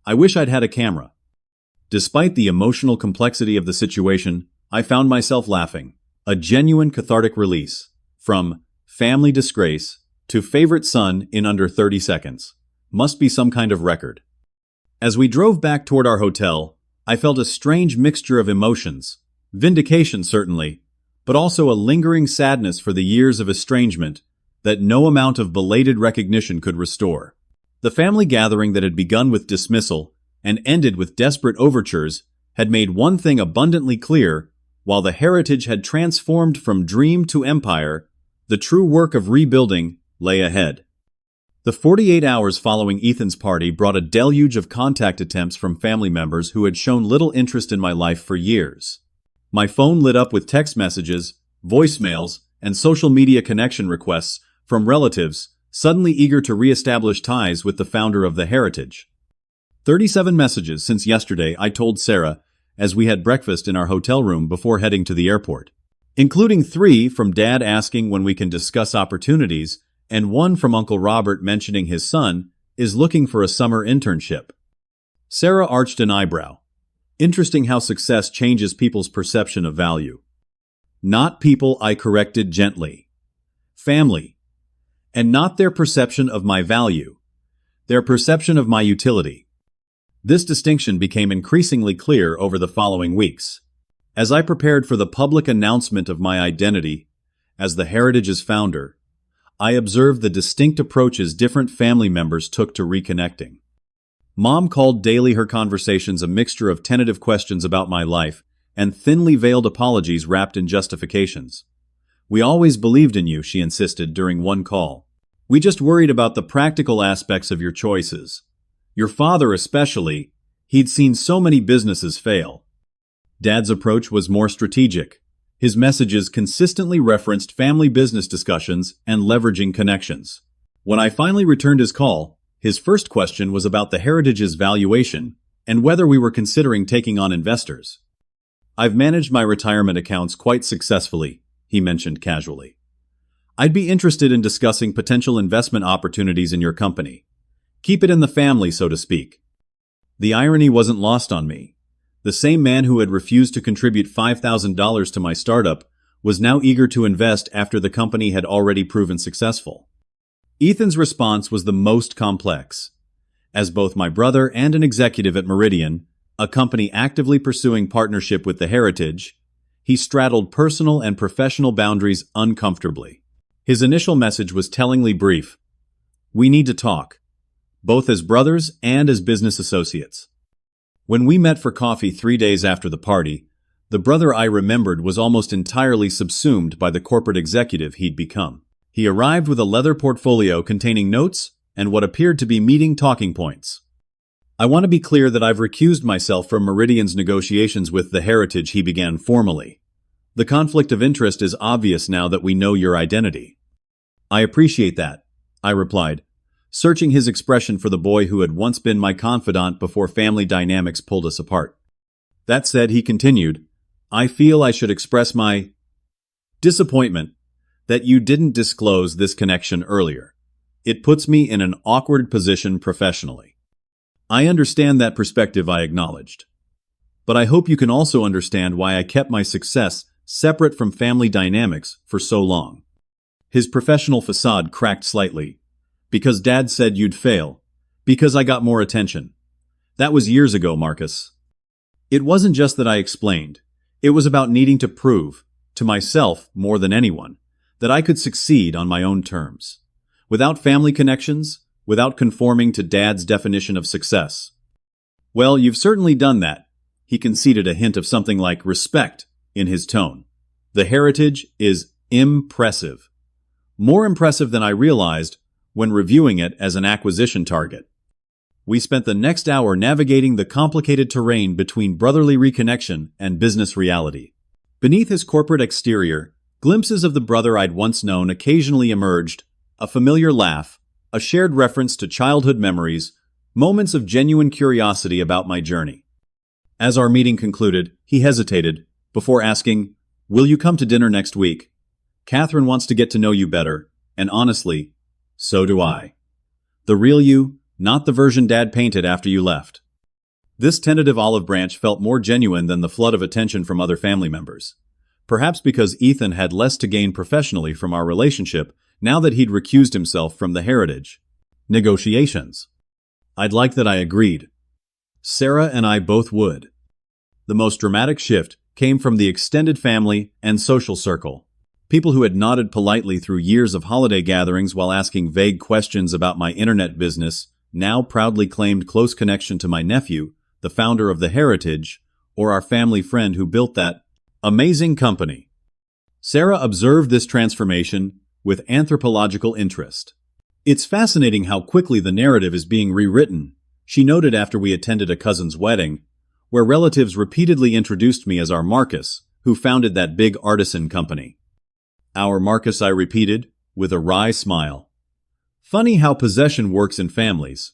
"I wish I'd had a camera." Despite the emotional complexity of the situation, I found myself laughing. A genuine cathartic release. From family disgrace to favorite son in under 30 seconds. Must be some kind of record. As we drove back toward our hotel, I felt a strange mixture of emotions. Vindication, certainly, but also a lingering sadness for the years of estrangement that no amount of belated recognition could restore. The family gathering that had begun with dismissal and ended with desperate overtures had made one thing abundantly clear: while the heritage had transformed from dream to empire, the true work of rebuilding lay ahead. The 48 hours following Ethan's party brought a deluge of contact attempts from family members who had shown little interest in my life for years. My phone lit up with text messages, voicemails, and social media connection requests from relatives suddenly eager to re-establish ties with the founder of the heritage. 37 messages since yesterday, I told Sarah as we had breakfast in our hotel room before heading to the airport, including 3 from Dad asking when we can discuss opportunities and 1 from Uncle Robert mentioning his son is looking for a summer internship. Sarah arched an eyebrow. Interesting how success changes people's perception of value. "Not people," I corrected gently. "Family. And not their perception of my value. Their perception of my utility." This distinction became increasingly clear over the following weeks. As I prepared for the public announcement of my identity as the heritage's founder, I observed the distinct approaches different family members took to reconnecting. Mom called daily her conversations a mixture of tentative questions about my life and thinly veiled apologies wrapped in justifications. "We always believed in you," she insisted during one call. "We just worried about the practical aspects of your choices. Your father especially, he'd seen so many businesses fail." Dad's approach was more strategic. His messages consistently referenced family business discussions and leveraging connections. When I finally returned his call, his first question was about the heritage's valuation and whether we were considering taking on investors. "I've managed my retirement accounts quite successfully," he mentioned casually. "I'd be interested in discussing potential investment opportunities in your company. Keep it in the family, so to speak." The irony wasn't lost on me. The same man who had refused to contribute $5,000 to my startup was now eager to invest after the company had already proven successful. Ethan's response was the most complex. As both my brother and an executive at Meridian, a company actively pursuing partnership with the heritage, he straddled personal and professional boundaries uncomfortably. His initial message was tellingly brief. "We need to talk, both as brothers and as business associates." When we met for coffee 3 days after the party, the brother I remembered was almost entirely subsumed by the corporate executive he'd become. He arrived with a leather portfolio containing notes and what appeared to be meeting talking points. "I want to be clear that I've recused myself from Meridian's negotiations with the heritage," he began formally. "The conflict of interest is obvious now that we know your identity." "I appreciate that," I replied, searching his expression for the boy who had once been my confidant before family dynamics pulled us apart. That said, he continued, "I feel I should express my disappointment that you didn't disclose this connection earlier. It puts me in an awkward position professionally." "I understand that perspective," I acknowledged. "But I hope you can also understand why I kept my success separate from family dynamics for so long." His professional facade cracked slightly. "Because Dad said you'd fail. Because I got more attention. That was years ago, Marcus." It wasn't just that I explained. It was about needing to prove, to myself more than anyone, that I could succeed on my own terms. Without family connections, without conforming to Dad's definition of success. "Well, you've certainly done that," he conceded, a hint of something like respect in his tone. "The heritage is impressive. More impressive than I realized when reviewing it as an acquisition target." We spent the next hour navigating the complicated terrain between brotherly reconnection and business reality. Beneath his corporate exterior, glimpses of the brother I'd once known occasionally emerged, a familiar laugh, a shared reference to childhood memories, moments of genuine curiosity about my journey. As our meeting concluded, he hesitated, before asking, "Will you come to dinner next week? Catherine wants to get to know you better, and honestly, so do I. The real you, not the version Dad painted after you left." This tentative olive branch felt more genuine than the flood of attention from other family members. Perhaps because Ethan had less to gain professionally from our relationship now that he'd recused himself from the heritage negotiations. I'd like that I agreed. Sarah and I both would. The most dramatic shift came from the extended family and social circle. People who had nodded politely through years of holiday gatherings while asking vague questions about my internet business now proudly claimed close connection to my nephew, the founder of the heritage, or our family friend who built that amazing company. Sarah observed this transformation with anthropological interest. "It's fascinating how quickly the narrative is being rewritten," she noted after we attended a cousin's wedding, where relatives repeatedly introduced me as our Marcus, who founded that big artisan company. "Our Marcus," I repeated, with a wry smile. Funny how possession works in families.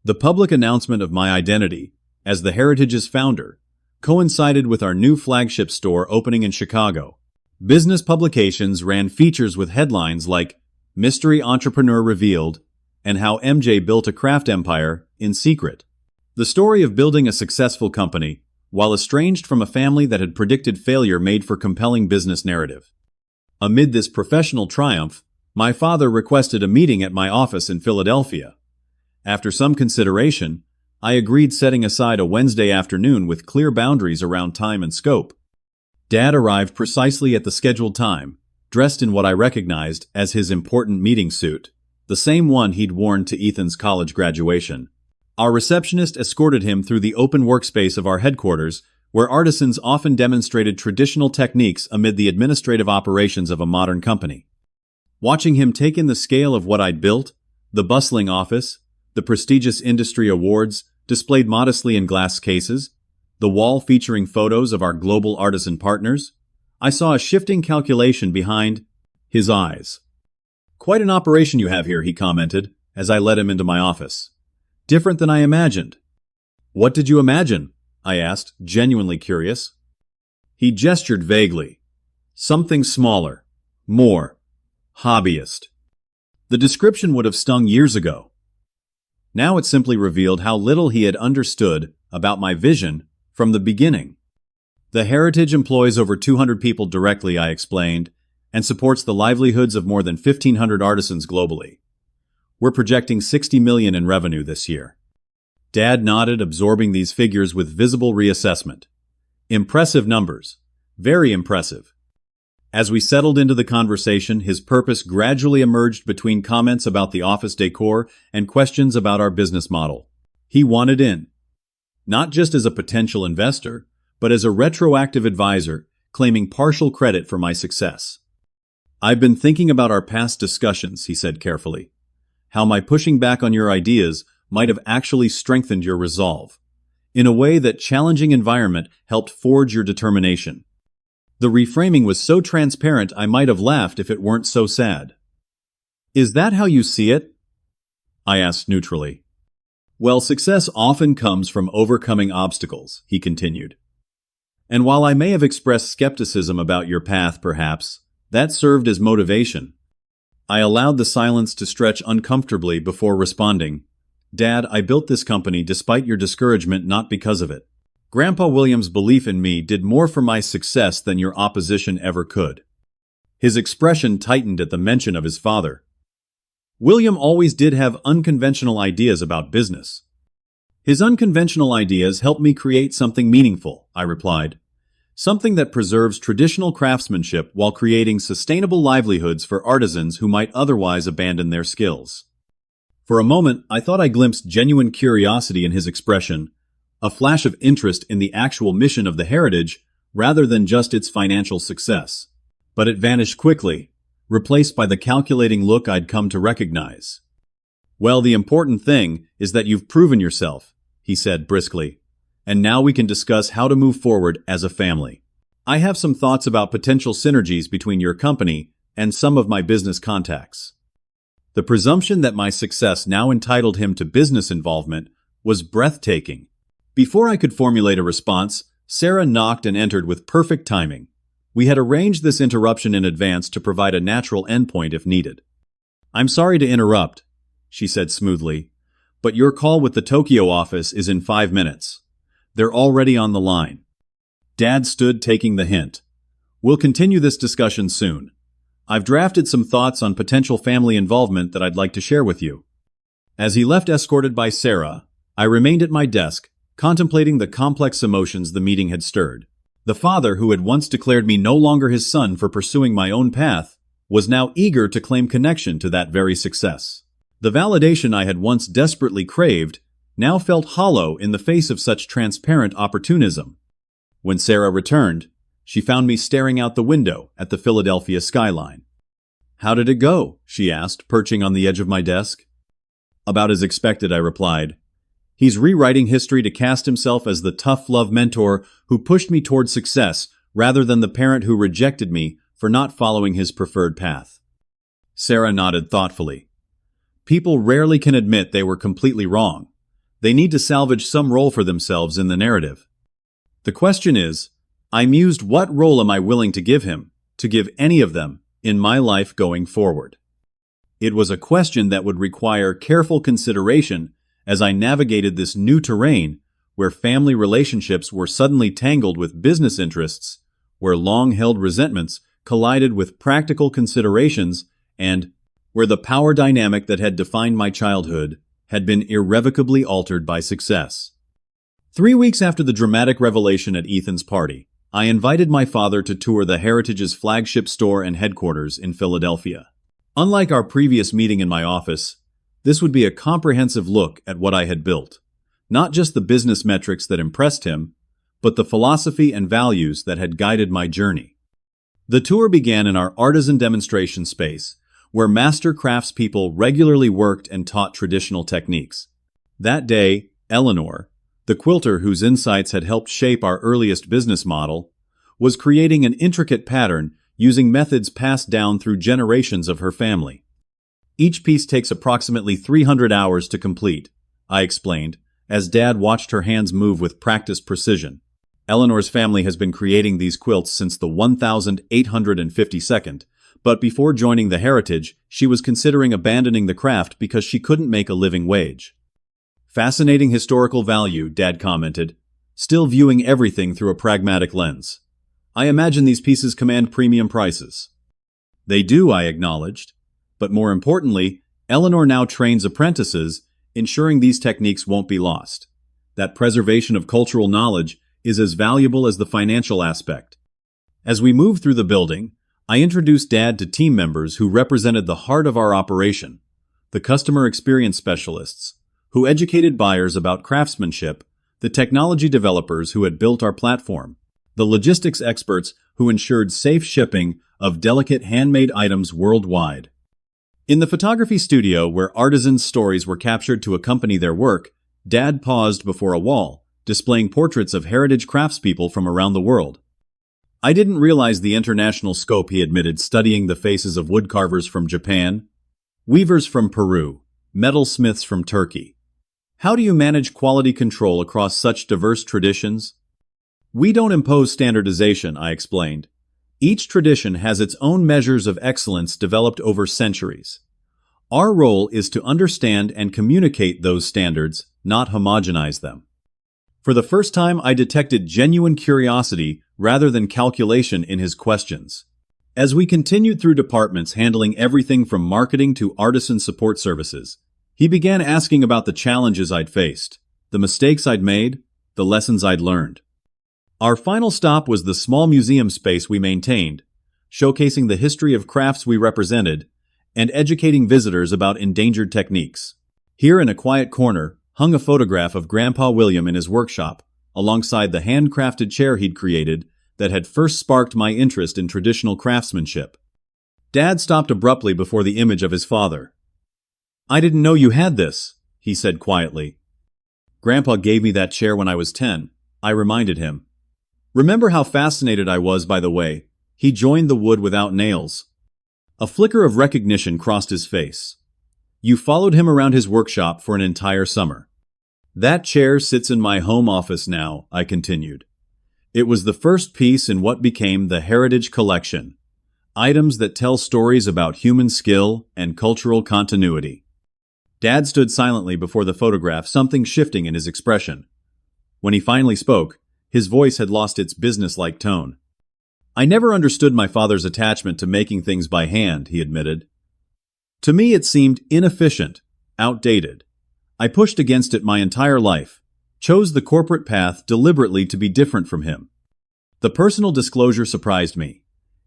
The public announcement of my identity, as the Heritage's founder, coincided with our new flagship store opening in Chicago. Business publications ran features with headlines like "Mystery Entrepreneur Revealed" and "How MJ Built a Craft Empire in Secret." The story of building a successful company, while estranged from a family that had predicted failure, made for compelling business narrative. Amid this professional triumph, my father requested a meeting at my office in Philadelphia. After some consideration, I agreed, setting aside a Wednesday afternoon with clear boundaries around time and scope. Dad arrived precisely at the scheduled time, dressed in what I recognized as his important meeting suit, the same one he'd worn to Ethan's college graduation. Our receptionist escorted him through the open workspace of our headquarters, where artisans often demonstrated traditional techniques amid the administrative operations of a modern company. Watching him take in the scale of what I'd built, the bustling office, the prestigious industry awards displayed modestly in glass cases, the wall featuring photos of our global artisan partners, I saw a shifting calculation behind his eyes. "Quite an operation you have here," he commented, as I led him into my office. "Different than I imagined." "What did you imagine?" I asked, genuinely curious. He gestured vaguely. "Something smaller. More. Hobbyist." The description would have stung years ago. Now it simply revealed how little he had understood about my vision from the beginning. The Heritage employs over 200 people directly, I explained, and supports the livelihoods of more than 1,500 artisans globally. We're projecting $60 million in revenue this year. Dad nodded, absorbing these figures with visible reassessment. Impressive numbers. Very impressive. As we settled into the conversation, his purpose gradually emerged between comments about the office decor and questions about our business model. He wanted in. Not just as a potential investor, but as a retroactive advisor, claiming partial credit for my success. "I've been thinking about our past discussions," he said carefully. "How my pushing back on your ideas might have actually strengthened your resolve, in a way that challenging environment helped forge your determination. The reframing was so transparent I might have laughed if it weren't so sad." "Is that how you see it?" I asked neutrally. "Well, success often comes from overcoming obstacles," he continued. "And while I may have expressed skepticism about your path, perhaps, that served as motivation." I allowed the silence to stretch uncomfortably before responding. "Dad, I built this company despite your discouragement, not because of it. Grandpa William's belief in me did more for my success than your opposition ever could." His expression tightened at the mention of his father. "William always did have unconventional ideas about business." "His unconventional ideas helped me create something meaningful," I replied. "Something that preserves traditional craftsmanship while creating sustainable livelihoods for artisans who might otherwise abandon their skills." For a moment, I thought I glimpsed genuine curiosity in his expression, a flash of interest in the actual mission of the Heritage rather than just its financial success. But it vanished quickly, replaced by the calculating look I'd come to recognize. "Well, the important thing is that you've proven yourself," he said briskly, "and now we can discuss how to move forward as a family. I have some thoughts about potential synergies between your company and some of my business contacts." The presumption that my success now entitled him to business involvement was breathtaking. Before I could formulate a response, Sarah knocked and entered with perfect timing. We had arranged this interruption in advance to provide a natural endpoint if needed. "I'm sorry to interrupt," she said smoothly, "but your call with the Tokyo office is in 5 minutes. They're already on the line." Dad stood, taking the hint. "We'll continue this discussion soon. I've drafted some thoughts on potential family involvement that I'd like to share with you." As he left escorted by Sarah, I remained at my desk, contemplating the complex emotions the meeting had stirred. The father who had once declared me no longer his son for pursuing my own path was now eager to claim connection to that very success. The validation I had once desperately craved now felt hollow in the face of such transparent opportunism. When Sarah returned, she found me staring out the window at the Philadelphia skyline. "How did it go?" she asked, perching on the edge of my desk. "About as expected," I replied. "He's rewriting history to cast himself as the tough love mentor who pushed me toward success rather than the parent who rejected me for not following his preferred path." Sarah nodded thoughtfully. "People rarely can admit they were completely wrong. They need to salvage some role for themselves in the narrative. The question is, I mused, what role am I willing to give him, to give any of them, in my life going forward? It was a question that would require careful consideration as I navigated this new terrain where family relationships were suddenly tangled with business interests, where long-held resentments collided with practical considerations, and where the power dynamic that had defined my childhood had been irrevocably altered by success. 3 weeks after the dramatic revelation at Ethan's party, I invited my father to tour the Heritage's flagship store and headquarters in Philadelphia. Unlike our previous meeting in my office, this would be a comprehensive look at what I had built. Not just the business metrics that impressed him, but the philosophy and values that had guided my journey. The tour began in our artisan demonstration space, where master craftspeople regularly worked and taught traditional techniques. That day, Eleanor, the quilter whose insights had helped shape our earliest business model, was creating an intricate pattern using methods passed down through generations of her family. Each piece takes approximately 300 hours to complete, I explained, as Dad watched her hands move with practiced precision. Eleanor's family has been creating these quilts since the 1852nd, but before joining the Heritage, she was considering abandoning the craft because she couldn't make a living wage. Fascinating historical value, Dad commented, still viewing everything through a pragmatic lens. I imagine these pieces command premium prices. They do, I acknowledged. But more importantly, Eleanor now trains apprentices, ensuring these techniques won't be lost. That preservation of cultural knowledge is as valuable as the financial aspect. As we moved through the building, I introduced Dad to team members who represented the heart of our operation, the customer experience specialists, who educated buyers about craftsmanship, the technology developers who had built our platform, the logistics experts who ensured safe shipping of delicate handmade items worldwide. In the photography studio where artisans' stories were captured to accompany their work, Dad paused before a wall, displaying portraits of heritage craftspeople from around the world. I didn't realize the international scope, he admitted, studying the faces of woodcarvers from Japan, weavers from Peru, metalsmiths from Turkey. How do you manage quality control across such diverse traditions? We don't impose standardization, I explained. Each tradition has its own measures of excellence developed over centuries. Our role is to understand and communicate those standards, not homogenize them. For the first time, I detected genuine curiosity rather than calculation in his questions. As we continued through departments handling everything from marketing to artisan support services, he began asking about the challenges I'd faced, the mistakes I'd made, the lessons I'd learned. Our final stop was the small museum space we maintained, showcasing the history of crafts we represented and educating visitors about endangered techniques. Here in a quiet corner hung a photograph of Grandpa William in his workshop, alongside the handcrafted chair he'd created that had first sparked my interest in traditional craftsmanship. Dad stopped abruptly before the image of his father. "I didn't know you had this," he said quietly. "Grandpa gave me that chair when I was 10, I reminded him. Remember how fascinated I was by the way he joined the wood without nails? A flicker of recognition crossed his face. You followed him around his workshop for an entire summer. That chair sits in my home office now, I continued. It was the first piece in what became the Heritage Collection, items that tell stories about human skill and cultural continuity. Dad stood silently before the photograph, something shifting in his expression. When he finally spoke, his voice had lost its businesslike tone. I never understood my father's attachment to making things by hand, he admitted. To me it seemed inefficient, outdated. I pushed against it my entire life, chose the corporate path deliberately to be different from him. The personal disclosure surprised me.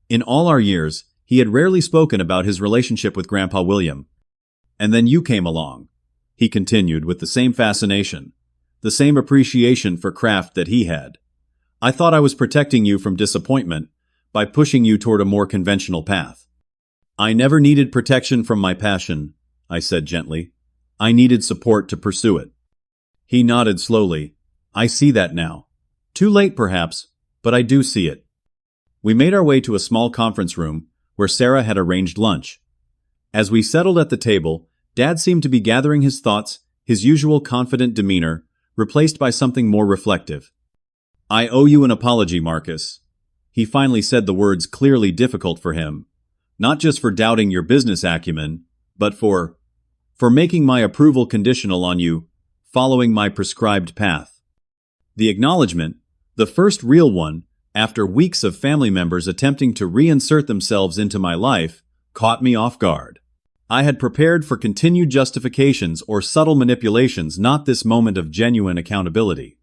In all our years, he had rarely spoken about his relationship with Grandpa William. And then you came along, he continued with the same fascination, the same appreciation for craft that he had. I thought I was protecting you from disappointment by pushing you toward a more conventional path. I never needed protection from my passion, I said gently. I needed support to pursue it. He nodded slowly. I see that now. Too late perhaps, but I do see it. We made our way to a small conference room where Sarah had arranged lunch. As we settled at the table, Dad seemed to be gathering his thoughts, his usual confident demeanor, replaced by something more reflective. I owe you an apology, Marcus. He finally said the words clearly difficult for him, not just for doubting your business acumen, but for making my approval conditional on you following my prescribed path. The acknowledgement, the first real one, after weeks of family members attempting to reinsert themselves into my life, caught me off guard. I had prepared for continued justifications or subtle manipulations, not this moment of genuine accountability.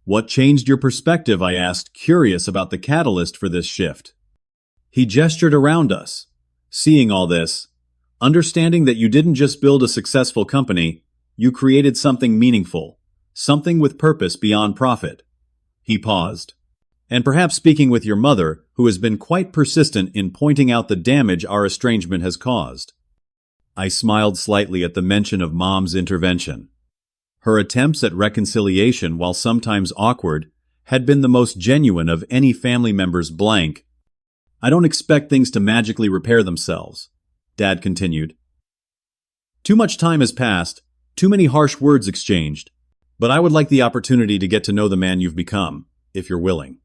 What changed your perspective? I asked, curious about the catalyst for this shift. He gestured around us. Seeing all this, understanding that you didn't just build a successful company, you created something meaningful, something with purpose beyond profit. He paused. And perhaps speaking with your mother, who has been quite persistent in pointing out the damage our estrangement has caused. I smiled slightly at the mention of Mom's intervention. Her attempts at reconciliation, while sometimes awkward, had been the most genuine of any family member's blank. "I don't expect things to magically repair themselves," Dad continued. "Too much time has passed, too many harsh words exchanged, but I would like the opportunity to get to know the man you've become, if you're willing."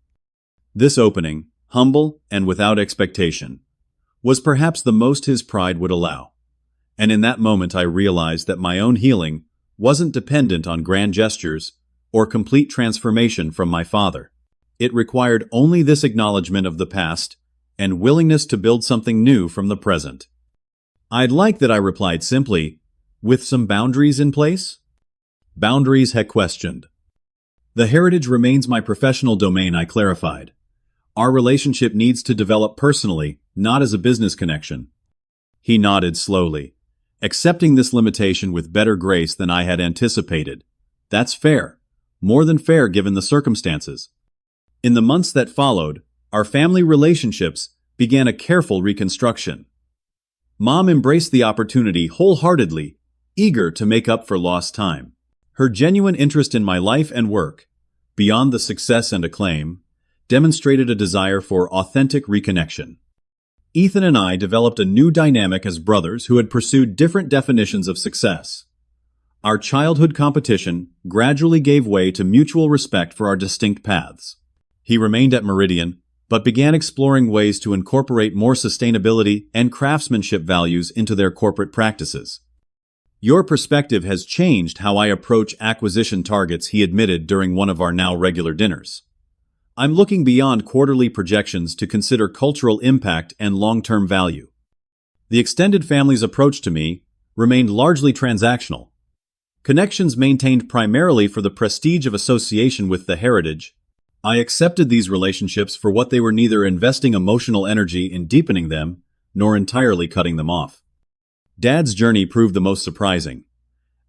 This opening, humble and without expectation, was perhaps the most his pride would allow. And in that moment I realized that my own healing wasn't dependent on grand gestures or complete transformation from my father. It required only this acknowledgement of the past and willingness to build something new from the present. "I'd like that," I replied simply, "with some boundaries in place?" "Boundaries," he questioned. "The heritage remains my professional domain," I clarified. "Our relationship needs to develop personally, not as a business connection." He nodded slowly, accepting this limitation with better grace than I had anticipated. "That's fair. More than fair given the circumstances." In the months that followed, our family relationships began a careful reconstruction. Mom embraced the opportunity wholeheartedly, eager to make up for lost time. Her genuine interest in my life and work, beyond the success and acclaim, demonstrated a desire for authentic reconnection. Ethan and I developed a new dynamic as brothers who had pursued different definitions of success. Our childhood competition gradually gave way to mutual respect for our distinct paths. He remained at Meridian, but began exploring ways to incorporate more sustainability and craftsmanship values into their corporate practices. "Your perspective has changed how I approach acquisition targets," he admitted during one of our now regular dinners. "I'm looking beyond quarterly projections to consider cultural impact and long-term value." The extended family's approach to me remained largely transactional. Connections maintained primarily for the prestige of association with the heritage. I accepted these relationships for what they were, neither investing emotional energy in deepening them, nor entirely cutting them off. Dad's journey proved the most surprising.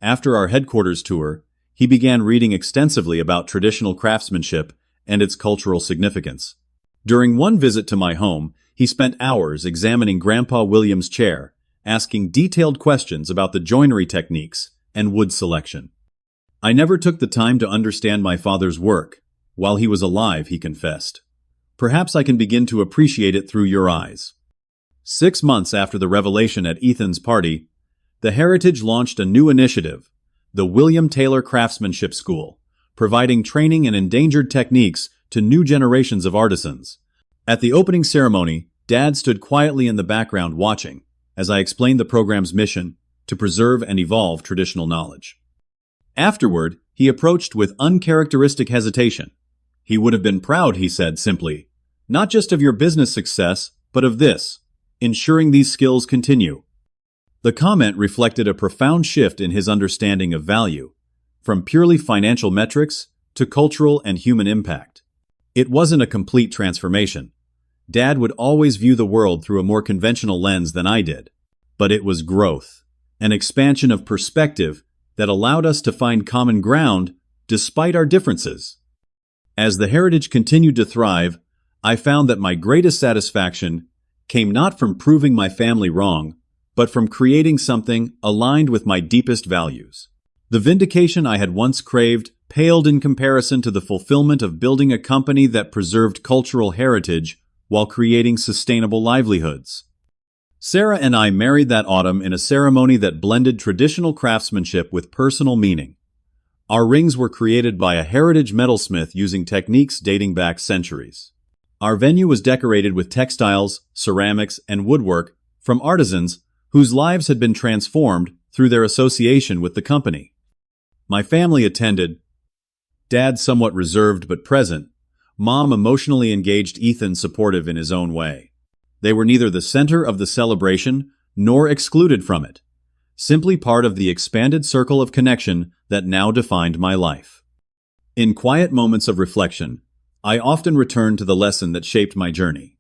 After our headquarters tour, he began reading extensively about traditional craftsmanship and its cultural significance. During one visit to my home, he spent hours examining Grandpa William's chair, asking detailed questions about the joinery techniques and wood selection. "I never took the time to understand my father's work while he was alive," he confessed. "Perhaps I can begin to appreciate it through your eyes." 6 months after the revelation at Ethan's party, the Heritage launched a new initiative, the William Taylor Craftsmanship School, providing training in endangered techniques to new generations of artisans. At the opening ceremony, Dad stood quietly in the background watching, as I explained the program's mission to preserve and evolve traditional knowledge. Afterward, he approached with uncharacteristic hesitation. "He would have been proud," he said simply, "not just of your business success, but of this, ensuring these skills continue." The comment reflected a profound shift in his understanding of value, from purely financial metrics to cultural and human impact. It wasn't a complete transformation. Dad would always view the world through a more conventional lens than I did. But it was growth, an expansion of perspective that allowed us to find common ground despite our differences. As the heritage continued to thrive, I found that my greatest satisfaction came not from proving my family wrong, but from creating something aligned with my deepest values. The vindication I had once craved paled in comparison to the fulfillment of building a company that preserved cultural heritage while creating sustainable livelihoods. Sarah and I married that autumn in a ceremony that blended traditional craftsmanship with personal meaning. Our rings were created by a heritage metalsmith using techniques dating back centuries. Our venue was decorated with textiles, ceramics, and woodwork from artisans whose lives had been transformed through their association with the company. My family attended, Dad somewhat reserved but present, Mom emotionally engaged, Ethan supportive in his own way. They were neither the center of the celebration nor excluded from it, simply part of the expanded circle of connection that now defined my life. In quiet moments of reflection, I often return to the lesson that shaped my journey.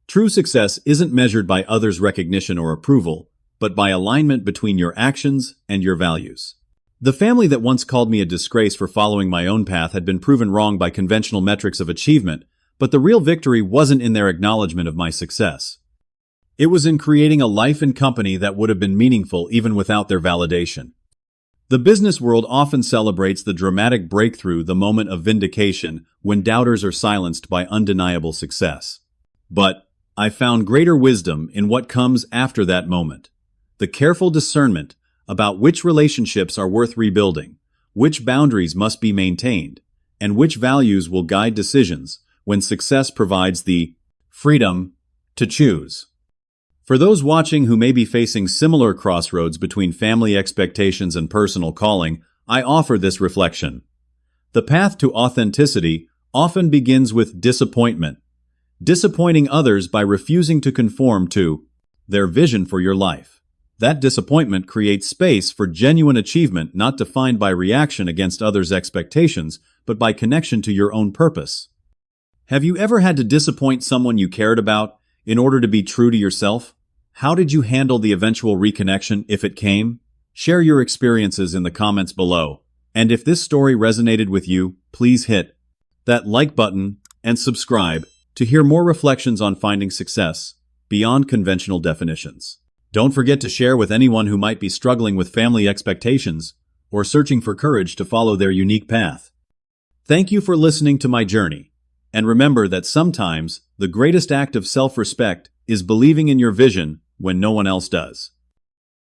True success isn't measured by others' recognition or approval, but by alignment between your actions and your values. The family that once called me a disgrace for following my own path had been proven wrong by conventional metrics of achievement, but the real victory wasn't in their acknowledgement of my success. It was in creating a life and company that would have been meaningful even without their validation. The business world often celebrates the dramatic breakthrough, the moment of vindication, when doubters are silenced by undeniable success. But I found greater wisdom in what comes after that moment. The careful discernment about which relationships are worth rebuilding, which boundaries must be maintained, and which values will guide decisions when success provides the freedom to choose. For those watching who may be facing similar crossroads between family expectations and personal calling, I offer this reflection. The path to authenticity often begins with disappointment, disappointing others by refusing to conform to their vision for your life. That disappointment creates space for genuine achievement, not defined by reaction against others' expectations, but by connection to your own purpose. Have you ever had to disappoint someone you cared about in order to be true to yourself? How did you handle the eventual reconnection, if it came? Share your experiences in the comments below. And if this story resonated with you, please hit that like button and subscribe to hear more reflections on finding success beyond conventional definitions. Don't forget to share with anyone who might be struggling with family expectations or searching for courage to follow their unique path. Thank you for listening to my journey. And remember that sometimes the greatest act of self-respect is believing in your vision when no one else does.